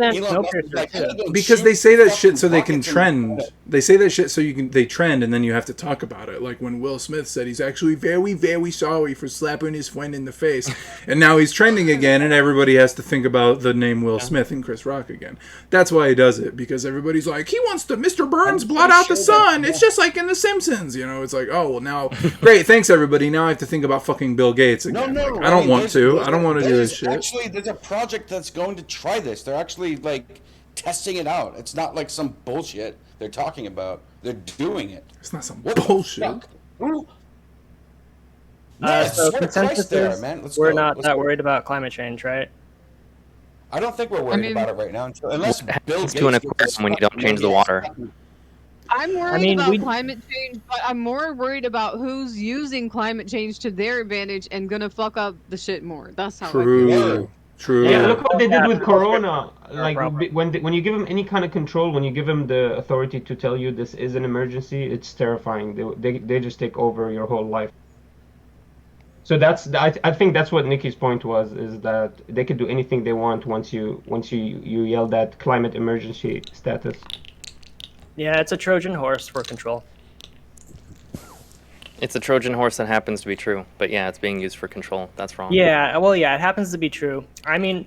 A: Like, because they say that shit so they can trend. They say that shit so they trend, and then you have to talk about it. Like when Will Smith said he's actually very, very sorry for slapping his friend in the face, and now he's trending again, and everybody has to think about the name Will Smith and Chris Rock again. That's why he does it, because everybody's like, he wants to Mr. Burns blot out the sun. It's just like in The Simpsons, you know. It's like, oh well, now great, thanks everybody. Now I have to think about fucking Bill Gates again.
B: No,
A: like, I don't want to. I don't want to do this shit.
B: Actually, there's a project that's going to try this. They're actually like testing it out. It's not like some bullshit they're talking about. They're doing it.
A: It's not some bullshit.
I: So consensus is we're not that worried about climate change, right?
B: I don't think we're worried about it right now, unless Bill Gates
K: to an aquarium when you don't change the water.
H: I'm worried about climate change, but I'm more worried about who's using climate change to their advantage and gonna fuck up the shit more. That's how I feel.
A: True.
J: Yeah, look what they did with Corona. Like when you give them any kind of control, when you give them the authority to tell you this is an emergency, it's terrifying. They just take over your whole life. So I think that's what Nikki's point was, is that they could do anything they want once you yell that climate emergency status.
I: Yeah, it's a Trojan horse for control.
K: It's a Trojan horse that happens to be true, but yeah, it's being used for control. That's wrong.
I: Yeah, well, yeah, it happens to be true. I mean,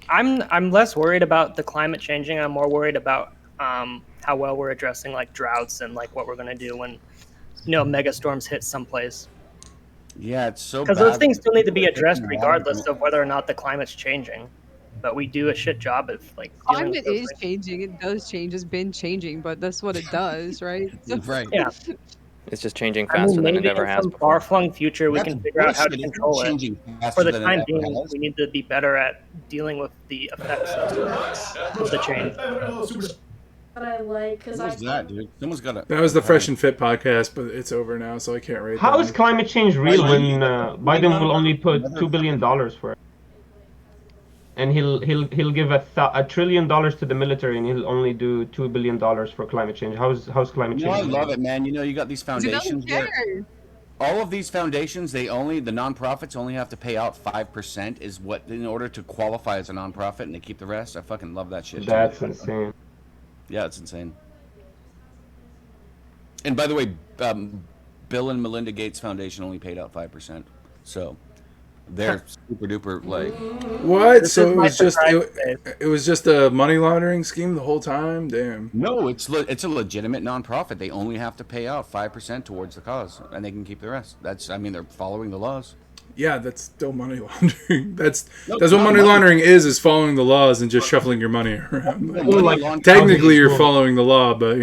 I: I'm less worried about the climate changing. I'm more worried about how well we're addressing like droughts and like what we're gonna do when mega storms hit someplace.
B: Yeah, it's so
I: because
B: bad.
I: those things still need to be addressed regardless of whether or not the climate's changing. But we do a shit job of like.
H: Climate is changing. It does change. It's been changing, but that's what it does, right?
B: Right.
I: Yeah.
K: It's just changing faster than it ever has
I: in some
K: before.
I: far-flung future, we can figure out how to control it. For the time being, we need to be better at dealing with the effects of the change.
G: But I like because
B: What was that, dude? Someone's got
A: That was the Fresh and Fit podcast, but it's over now, so I can't rate
J: How
A: that.
J: is climate change real when Biden will only put $2 billion for it? And he'll give $1 trillion to the military, and he'll only do $2 billion for climate change. How's climate change?
B: I love it, man. You got these foundations. All of these foundations, the nonprofits only have to pay out 5% is what in order to qualify as a nonprofit, and they keep the rest. I fucking love that shit.
J: That's insane.
B: Yeah, it's insane. And by the way, Bill and Melinda Gates Foundation only paid out 5%, so they're super duper like.
A: What? So it was just a money laundering scheme the whole time. Damn.
B: No, it's a legitimate nonprofit. They only have to pay out 5% towards the cause, and they can keep the rest. They're following the laws.
A: Yeah, that's still money laundering. That's what money laundering is following the laws and just shuffling your money around. Like, technically, you're following the law, but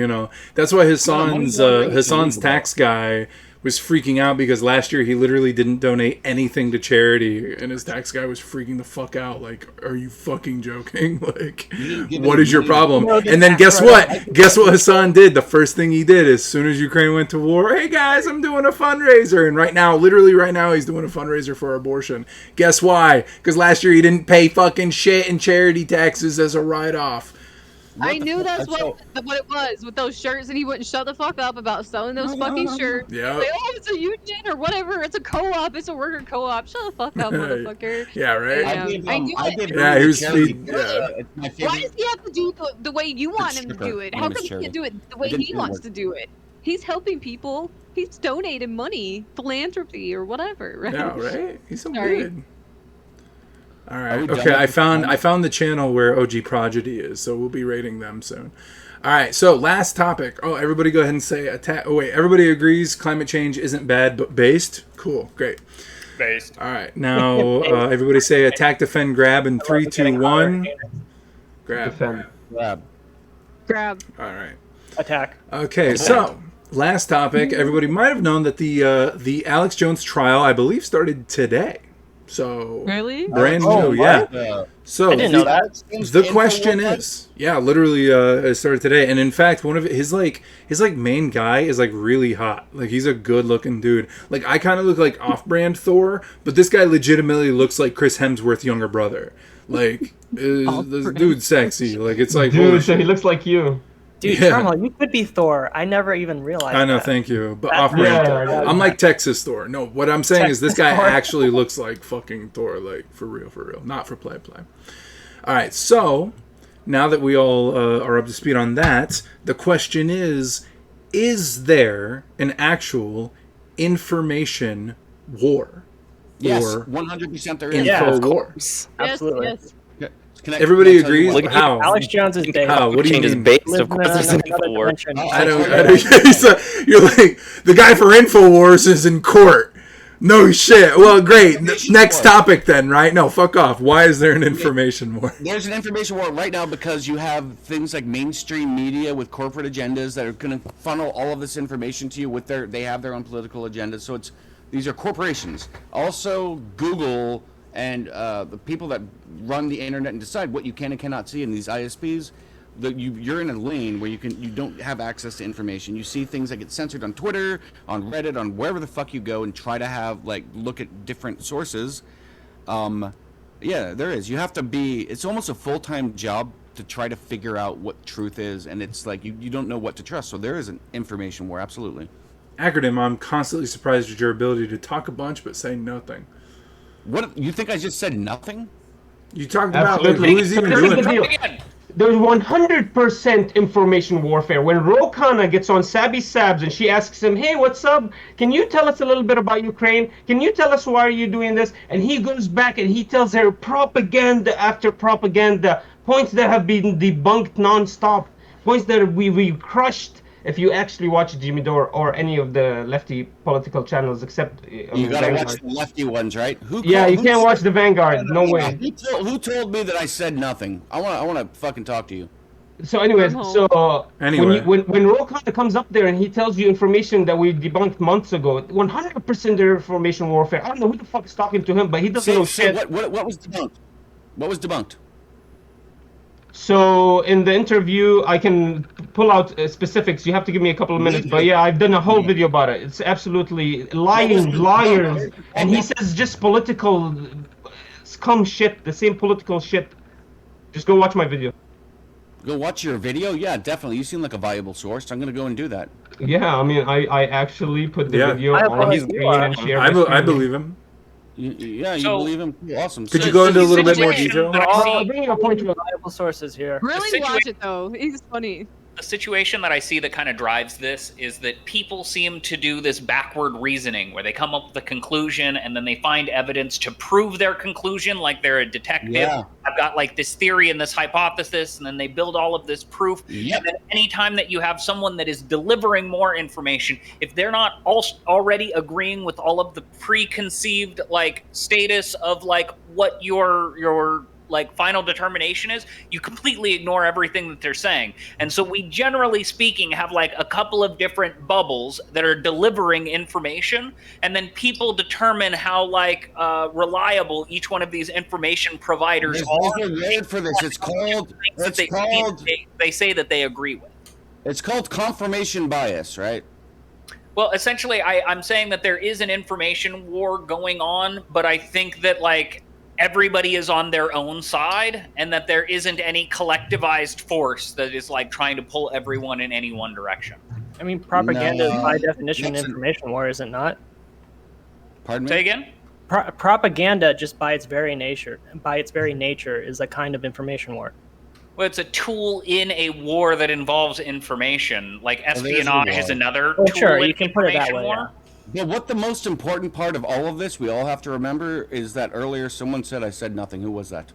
A: that's why Hasan's tax guy was freaking out because last year he literally didn't donate anything to charity, and his tax guy was freaking the fuck out. Like, are you fucking joking? Like, what is your problem? And then guess what? Guess what Hasan did? The first thing he did as soon as Ukraine went to war, hey guys, I'm doing a fundraiser. And literally right now, he's doing a fundraiser for abortion. Guess why? Because last year he didn't pay fucking shit in charity taxes as a write-off.
H: I knew that's what it was with those shirts, and he wouldn't shut the fuck up about selling those fucking shirts.
A: Yeah.
H: Like, oh, it's a union or whatever. It's a co-op. It's a worker co-op. Shut the fuck up, motherfucker.
A: Yeah, right.
H: I knew it.
A: Yeah, he was.
H: Why does he have to do the way you want him to do it? How come he can't do it the way he wants to do it? He's helping people. He's donating money, philanthropy or whatever, right?
A: Yeah, right. He's so good. All right. Okay, I found the channel where OG Prodigy is, so we'll be rating them soon. All right. So last topic. Oh, everybody go ahead and say attack. Oh wait, everybody agrees climate change isn't bad but based. Cool. Great.
E: Based.
A: All right. Now everybody say attack, defend, grab in 3, 2, 1. Grab.
J: Defend.
H: Grab.
A: All right.
I: Attack.
A: Okay. So last topic. Everybody might have known that the Alex Jones trial, I believe, started today. So
H: really
A: brand new, yeah. So
I: I didn't know that.
A: The question is, yeah, literally, it started today, and in fact, one of his main guy is like really hot. Like he's a good looking dude. Like I kind of look like off-brand Thor, but this guy legitimately looks like Chris Hemsworth's younger brother. Like this dude's sexy. Like it's like
J: dude, so he looks like you.
I: Dude, Charmal, you could be Thor. I never even realized
A: I know,
I: that.
A: thank you. But off-brand Thor. I'm like Texas Thor. No, what I'm saying is this guy actually looks like fucking Thor, like for real. Not for play. All right, so now that we all are up to speed on that, the question is there an actual information war?
B: Yes,
A: or
B: 100% there is.
A: Info war?
I: Absolutely.
H: Yes.
A: Everybody agrees. How?
I: Alex Jones is based.
A: How? What do you mean?
K: Based, of course, there's an Infowar.
A: I don't. You're like the guy for Infowars is in court. No shit. Well, great. Next topic then, right? No, fuck off. Why is there an information war?
B: There's an information war right now because you have things like mainstream media with corporate agendas that are going to funnel all of this information to you they have their own political agendas. So these are corporations. Also, Google and the people that run the internet and decide what you can and cannot see in these ISPs, you're in a lane where you don't have access to information. You see things that get censored on Twitter, on Reddit, on wherever the fuck you go, and try to look at different sources. Yeah, there is. You have to it's almost a full-time job to try to figure out what truth is, and it's like you don't know what to trust. So there is an information war, absolutely.
A: Acronym, I'm constantly surprised at your ability to talk a bunch but say nothing.
B: What? You think I just said nothing?
A: You talked about like,
J: Absolutely.
A: who is even
J: Here's
A: doing
J: the
A: it.
J: deal. There's 100% information warfare. When Rokana gets on Sabi Sabs and she asks him, hey, what's up? Can you tell us a little bit about Ukraine? Can you tell us why are you doing this? And he goes back and he tells her propaganda after propaganda, points that have been debunked non-stop, points that we crushed. If you actually watch Jimmy Dore or any of the lefty political channels, except
B: You gotta watch the lefty ones, right?
J: You can't watch the Vanguard. No way.
B: Who told me that I said nothing? I wanna fucking talk to you.
J: So, anyways,
B: Anyway.
J: when Rokana comes up there and he tells you information that we debunked months ago, 100% information warfare. I don't know who the fuck is talking to him, but he doesn't know shit.
B: What was debunked? What was debunked?
J: So in the interview, I can pull out specifics. You have to give me a couple of minutes, but yeah, I've done a whole video about it. It's absolutely lying, liars, and he says just political scum shit, the same political shit. Just go watch my video.
B: Go watch your video? Yeah, definitely. You seem like a valuable source. I'm gonna go and do that.
J: Yeah, I mean, I actually put the video on his screen and shared
A: I believe him.
B: Yeah, you believe him? Awesome.
A: Could you go into a little bit more detail?
I: I'll bring a point to reliable sources here.
H: Really watch it though. He's funny.
E: The situation that I see that kind of drives this is that people seem to do this backward reasoning where they come up with a conclusion and then they find evidence to prove their conclusion, like they're a detective.
B: Yeah.
E: I've got like this theory and this hypothesis, and then they build all of this proof.
B: Yep.
E: And then anytime that you have someone that is delivering more information, if they're not already agreeing with all of the preconceived like status of like what your like final determination is, you completely ignore everything that they're saying. And so we generally speaking have like a couple of different bubbles that are delivering information, and then people determine how like reliable each one of these information providers are.
B: There's a word for this. It's called
E: they say that they agree with.
B: It's called confirmation bias, right?
E: Well, essentially I'm saying that there is an information war going on, but I think that like everybody is on their own side, and that there isn't any collectivized force that is like trying to pull everyone in any one direction.
I: I mean, propaganda is by definition information war, is it not?
B: Pardon me?
E: Say again?
I: Propaganda, just by its very nature, is a kind of information war.
E: Well, it's a tool in a war that involves information. Like espionage is another tool
I: sure,
E: in
I: you can put it that
E: information
I: way.
E: war.
B: Yeah, what the most important part of all of this we all have to remember is that earlier someone said I said nothing. Who was that?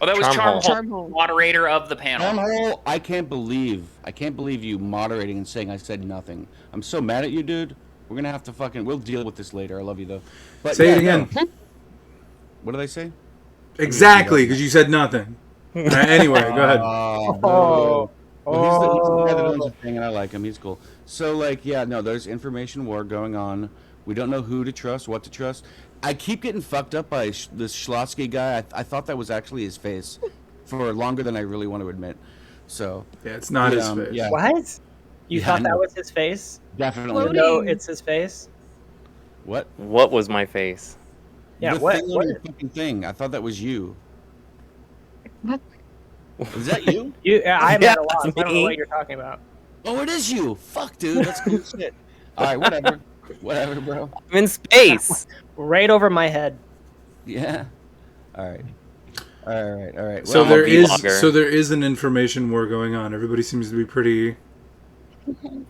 E: Oh, that was
K: Charmhole.
E: Charmhole, moderator of the panel.
B: Charmhole, I can't believe you moderating and saying I said nothing. I'm so mad at you, dude. We're gonna have to we'll deal with this later. I love you though. But
A: Say it again.
B: No. What did I say?
A: Exactly, because you said nothing. Anyway, go ahead.
B: Well, he's the guy that owns the thing, and I like him. He's cool. So, like, yeah, no, there's information war going on. We don't know who to trust, what to trust. I keep getting fucked up by this Schlotsky guy. I thought that was actually his face for longer than I really want to admit. So
A: yeah, it's not his face.
B: Yeah.
I: What? You thought that was his face?
B: Definitely.
I: No, it's his face.
B: What?
K: What was my face?
I: Yeah,
B: the
I: what?
B: thing on your fucking thing. I thought that was you.
H: What?
B: Is that you?
I: I met a lot.
K: that's
I: I don't know
K: me.
I: what you're talking about.
B: Oh, it is you. Fuck, dude. That's cool shit. All right, whatever. Whatever, bro.
K: I'm in space.
I: Right over my head.
B: Yeah. All right. All right.
A: So
B: Well,
A: there is an information war going on. Everybody seems to be pretty.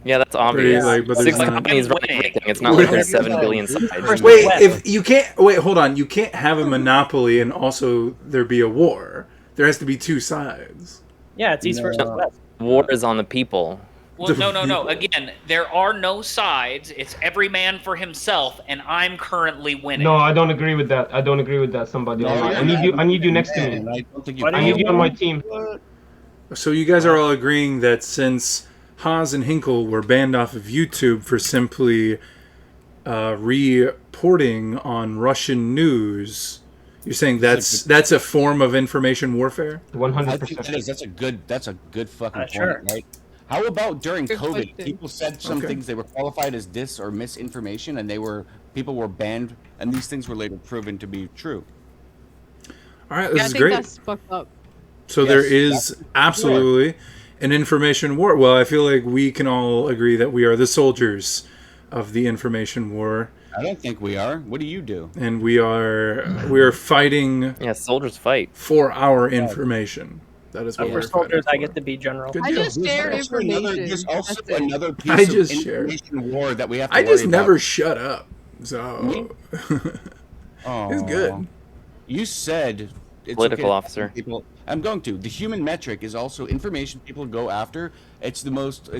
K: Yeah, that's obvious.
A: Like, but there's
K: 6
A: not-
K: companies run everything. It's not like there's 7 billion sides.
A: Wait, if you can't hold on. You can't have a monopoly and also there be a war. There has to be two sides.
I: Yeah, it's east versus west.
K: War is on the people.
E: Well, no. Again, there are no sides. It's every man for himself, and I'm currently winning.
J: No, I don't agree with that. Somebody. I need you next to me. I need you on my team.
A: So you guys are all agreeing that since Haas and Hinkle were banned off of YouTube for simply reporting on Russian news, you're saying that's a form of information warfare?
J: 100%.
B: That's a good fucking
I: Sure.
B: point, right? How about during
H: Good
B: COVID,
H: question.
B: people said some things they were qualified as dis or misinformation, and people were banned, and these things were later proven to be true.
A: All right, this
H: I
A: is
H: think
A: great.
H: that's fucked up.
A: So there is absolutely an information war. Well, I feel like we can all agree that we are the soldiers of the information war.
B: I don't think we are. What do you do?
A: And we are fighting.
K: Yeah, soldiers fight
A: for our information. That is what
I: for
A: we're
I: soldiers.
A: fighting
I: I get to be general.
A: Good
H: I
A: deal.
H: just share information.
B: There's also
H: That's it.
B: another piece
A: I just
B: of
A: share.
B: information war that we have to
A: I just
B: worry
A: never
B: about.
A: shut up. So it's good.
B: You said it's
K: Political
B: okay
K: officer.
B: People, I'm going to. The human metric is also information people go after. It's the most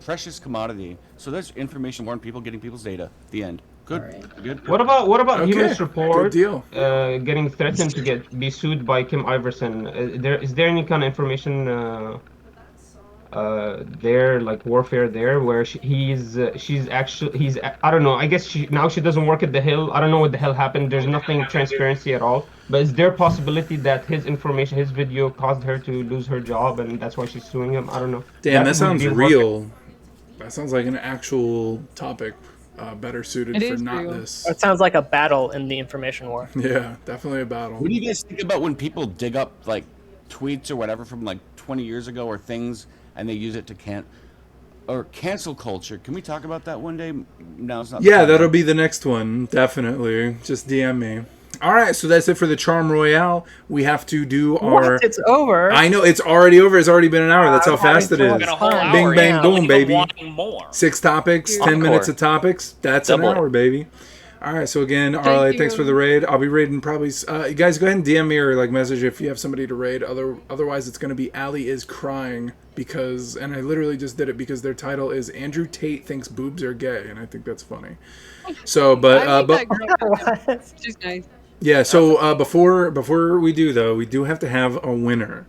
B: precious commodity. So there's information war and people getting people's data. The end. Good.
G: Right.
B: Good.
J: What about
A: Okay,
J: Human's report?
A: good deal.
J: Getting threatened to be sued by Kim Iverson. Is there any kind of information there, like warfare there, where she's I don't know. I guess she doesn't work at the Hill. I don't know what the hell happened. There's nothing transparency at all. But is there a possibility that his video caused her to lose her job, and that's why she's suing him? I don't know.
A: Damn, that
J: would
A: sounds
J: be
A: real. That sounds like an actual topic. Better suited
H: It
A: for
H: is
A: not
H: real.
A: this.
I: It sounds like a battle in the information war.
A: Yeah, definitely a battle.
B: What do you guys think about when people dig up like tweets or whatever from like 20 years ago or things and they use it to cancel culture? Can we talk about that one day? No, it's not.
A: Yeah, that'll be the next one. Definitely. Just DM me. All right, so that's it for the Charm Royale. We have to do our.
I: What? It's over.
A: I know it's already over. It's already been an hour. That's how fast it is.
E: Been a whole hour,
A: Bing bang
E: yeah.
A: boom,
E: Even
A: baby.
E: wanting more.
A: 6 topics, 10
K: Encore.
A: minutes of topics. That's
K: Double
A: an
K: it.
A: hour, baby. All right, so again, Arlie, thanks for the raid. I'll be raiding probably. You guys go ahead and DM me or like message if you have somebody to raid. Otherwise, it's going to be Ali is crying because, and I literally just did it because their title is Andrew Tate thinks boobs are gay, and I think that's funny. So, but
H: She's nice.
A: yeah. So before we do though, we do have to have a winner.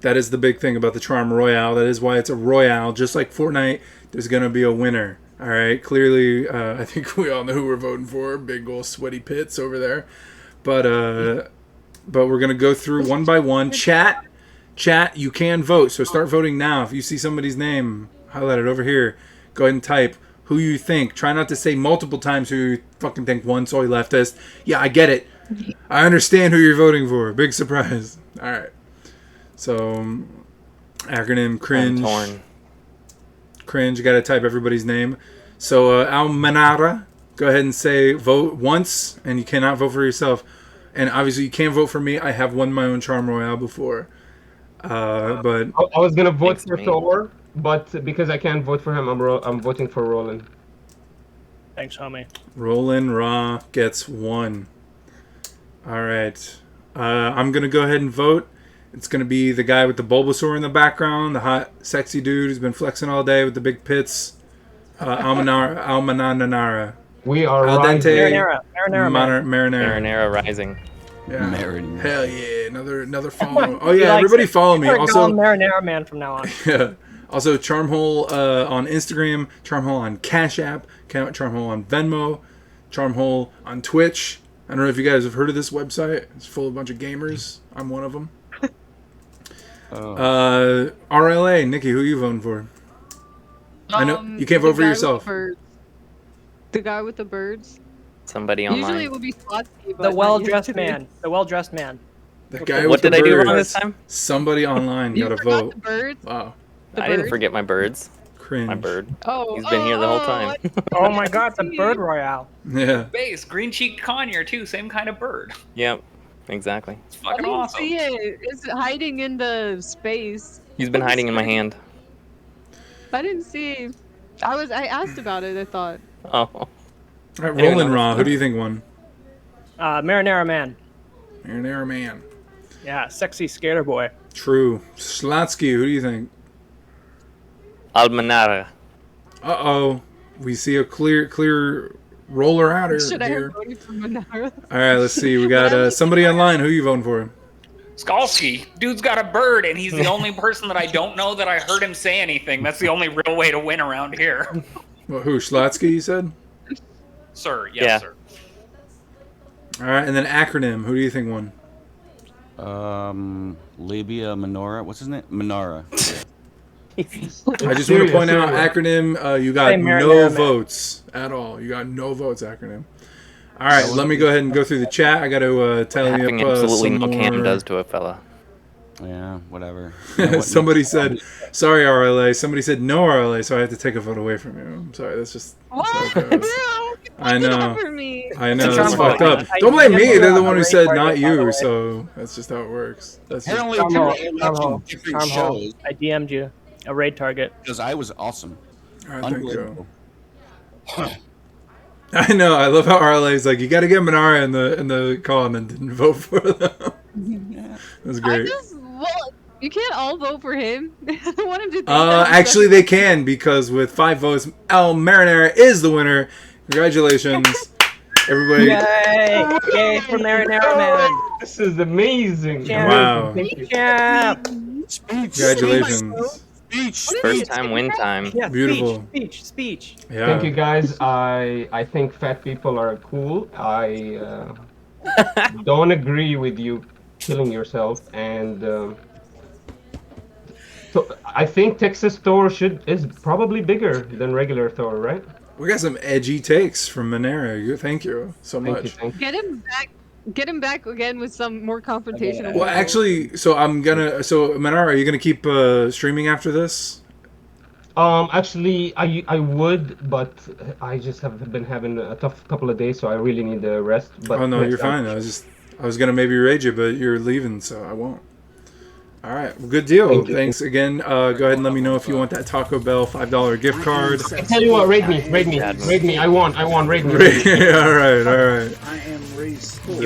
A: That is the big thing about the Charm Royale. That is why it's a Royale. Just like Fortnite, there's going to be a winner. All right. Clearly, I think we all know who we're voting for. Big old sweaty pits over there. But we're going to go through one by one. Chat, you can vote. So start voting now. If you see somebody's name, highlight it over here. Go ahead and type who you think. Try not to say multiple times who you fucking think won, soy leftist. Yeah, I get it. I understand who you're voting for. Big surprise. All right. So, acronym cringe.
K: I'm torn.
A: Cringe. You got to type everybody's name. So, Almanara, go ahead and say vote once, and you cannot vote for yourself. And obviously, you can't vote for me. I have won my own Charm Royale before. But
J: I was gonna vote for Thor, but because I can't vote for him, I'm voting for Roland.
I: Thanks, homie.
A: Roland Raw gets 1. All right. I'm going to go ahead and vote. It's going to be the guy with the Bulbasaur in the background, the hot, sexy dude who's been flexing all day with the big pits. Almanara.
J: We are
A: Al dente.
I: Marinara.
K: Marinara rising.
A: Yeah.
B: Marinara.
A: Hell yeah. Another follow. Oh, yeah. Everybody follow me.
I: We're
A: Also,
I: calling Marinara Man from now on.
A: yeah. Also, Charmhole on Instagram, Charmhole on Cash App, Charmhole on Venmo, Charmhole on Twitch. I don't know if you guys have heard of this website. It's full of a bunch of gamers. I'm one of them. RLA, Nikki, who are you voting for? I know you can't vote for yourself.
H: The guy with the birds.
K: Somebody online.
H: Usually it would be Slotsky, but
I: The well-dressed man. The well-dressed man.
A: The guy
K: What
A: with
K: did I do wrong
A: birds.
K: this time?
A: Somebody online
H: You
A: got to
H: forgot
A: vote.
H: the birds?
A: Wow.
K: I didn't forget my birds.
A: Cringe.
K: My bird.
H: Oh,
K: He's been here the whole time.
I: Oh my god, it's a bird royale.
A: Yeah.
E: Base, green-cheeked conure too, same kind of bird.
K: Yep, exactly.
E: It's
H: I
E: fucking
H: didn't
E: awesome.
H: see it. It's hiding in the space.
K: He's been hiding in my hand.
H: I didn't see. I asked about it. I thought.
K: Oh.
A: All right,
K: Anyway,
A: Roland
K: no,
A: Raw, who do you think won?
I: Marinara Man.
A: Marinara Man.
I: Yeah, sexy skater boy.
A: True. Slotsky, who do you think?
K: Almanara.
A: Uh-oh. We see a clear roller outer
H: Should I
A: here.
H: have voted for Monara?
A: All right, let's see. We got somebody online. Who are you voting for?
E: Skalski, dude's got a bird, and he's the only person that I don't know that I heard him say anything. That's the only real way to win around here.
A: Well, who? Slotsky, you said?
E: Sir, yes,
K: Yeah.
E: sir.
A: All right, and then acronym. Who do you think won?
B: Labia Minora. What's his name? Minara.
A: I just want to point out, acronym, you got
I: Hey, Marinara
A: no
I: Man.
A: votes at all. You got no votes, acronym. All right, let me go ahead and go through the chat. I got to tally
K: Having
A: up
K: absolutely
A: some
K: no can
A: more.
K: does to a fella.
B: Yeah, whatever.
A: Somebody said, sorry, RLA. Somebody said, no, RLA, so I had to take a vote away from you. I'm sorry, that's just... That's how it goes. I know. I know, that's fucked up. Don't blame me, they're the one who said not you, so that's just how it works. That's just...
B: different shows.
I: I DM'd you a raid target.
B: Because I was awesome.
A: Alright, thank you. I know, I love how RLA's like, you gotta get Manara in the call and then didn't vote for them. That's great.
H: Well, you can't all vote for him. I want him to think
A: actually they can, because with 5 votes, El Marinara is the winner. Congratulations. Everybody.
I: Yay! Yay for Marinara Man.
J: This is amazing.
A: Wow.
I: Champ.
A: Congratulations.
K: Speech. First time, win time.
I: Yeah,
A: beautiful.
I: Speech.
A: Yeah.
J: Thank you guys. I think fat people are cool. I don't agree with you killing yourself, and so I think Texas Thor is probably bigger than regular Thor, right?
A: We got some edgy takes from Manara. Thank you so much.
H: Get him back. Get him back again with some more confrontational.
A: Well, actually, so Manara, are you gonna keep streaming after this?
J: Actually, I would, but I just have been having a tough couple of days, so I really need a rest. But
A: Oh no, you're fine. I was gonna maybe raid you, but you're leaving, so I won't. All right, well, good deal. Thanks again. Go ahead and let me know if you want that Taco Bell $5 gift card.
J: I tell you what, raid me. I want, raid me.
A: all right.
F: I am raised.
A: It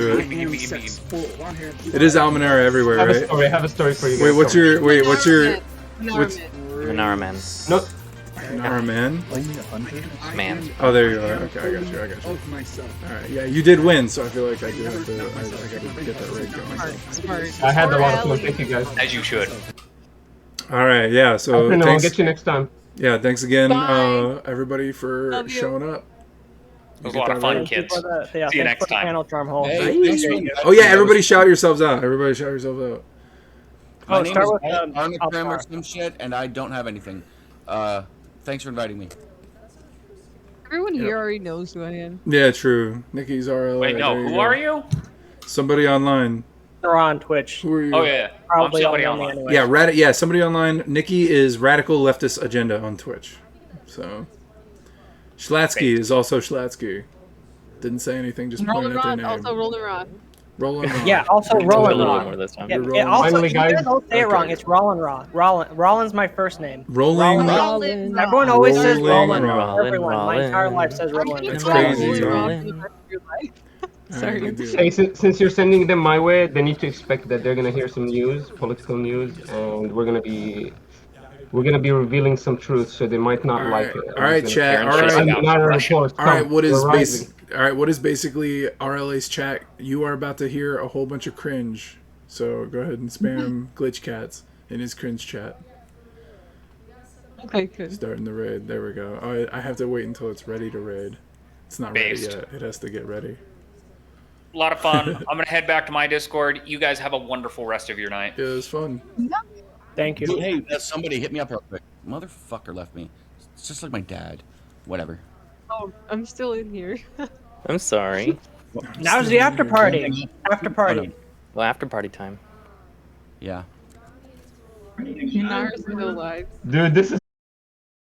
A: is Almanara everywhere, right?
J: I have a story for you guys.
A: Wait, what's your
K: Manara Man.
J: No.
A: Manara Man?
K: Man.
A: Oh, there you are. Okay, I got you. All right, yeah, you did win, so I feel like I do have to. I gotta get that raid going.
J: I had a lot of fun. Thank you guys.
E: As you should.
A: All right, yeah. So
J: I'll
A: thanks.
J: get you next time.
A: Yeah, thanks again, everybody, for showing up.
E: It was a lot of fun, kids. See you next time.
I: Panel charm hole.
A: Oh yeah, everybody shout yourselves out. Everybody shout yourselves out.
B: My name is Arnicram or some shit, and I don't have anything. Thanks for inviting me.
H: Everyone here already knows who I am.
A: Yeah, true. Nikki's RLA.
E: Wait, no, who are you?
A: Somebody online.
I: They're on Twitch.
A: Who are you?
E: Oh yeah,
I: Probably
E: somebody
I: online.
E: online.
I: Anyway.
A: Yeah, somebody online. Nikki is Radical Leftist Agenda on Twitch. So, Schlatsky is also Schlatsky. Didn't say anything, just pointed at their name.
H: Also Roller Ron.
A: Roland Ron.
I: Yeah, also Roland Ron. Also,
J: Finally,
I: you
J: guys.
I: guys don't say it wrong. It's Roland Ron. Roland's my first name.
A: Rolling Ron.
I: Everyone always says
A: Rolling
I: Roland.
A: Ron.
I: Everyone. My entire life says Roland.
A: It's crazy.
H: Sorry.
J: Hey, since you're sending them my way, they need to expect that they're gonna hear some news, political news, and we're gonna be revealing some truth, so they might not like it.
A: All right, chat. All right. What is basically RLA's chat? You are about to hear a whole bunch of cringe. So go ahead and spam Glitch Cats in his cringe chat.
H: Okay, good.
A: Starting the raid. There we go. Oh, I have to wait until it's ready to raid. It's not ready yet. It has to get ready.
E: A lot of fun. I'm gonna head back to my Discord. You guys have a wonderful rest of your night.
A: It was fun.
I: Thank you.
B: Hey, somebody hit me up real quick. Motherfucker left me. It's just like my dad. Whatever.
H: Oh, I'm still in here.
K: I'm sorry.
I: Now's the after party. After party.
K: Well, after party time.
B: Yeah.
H: Nara's still alive.
J: Dude, this is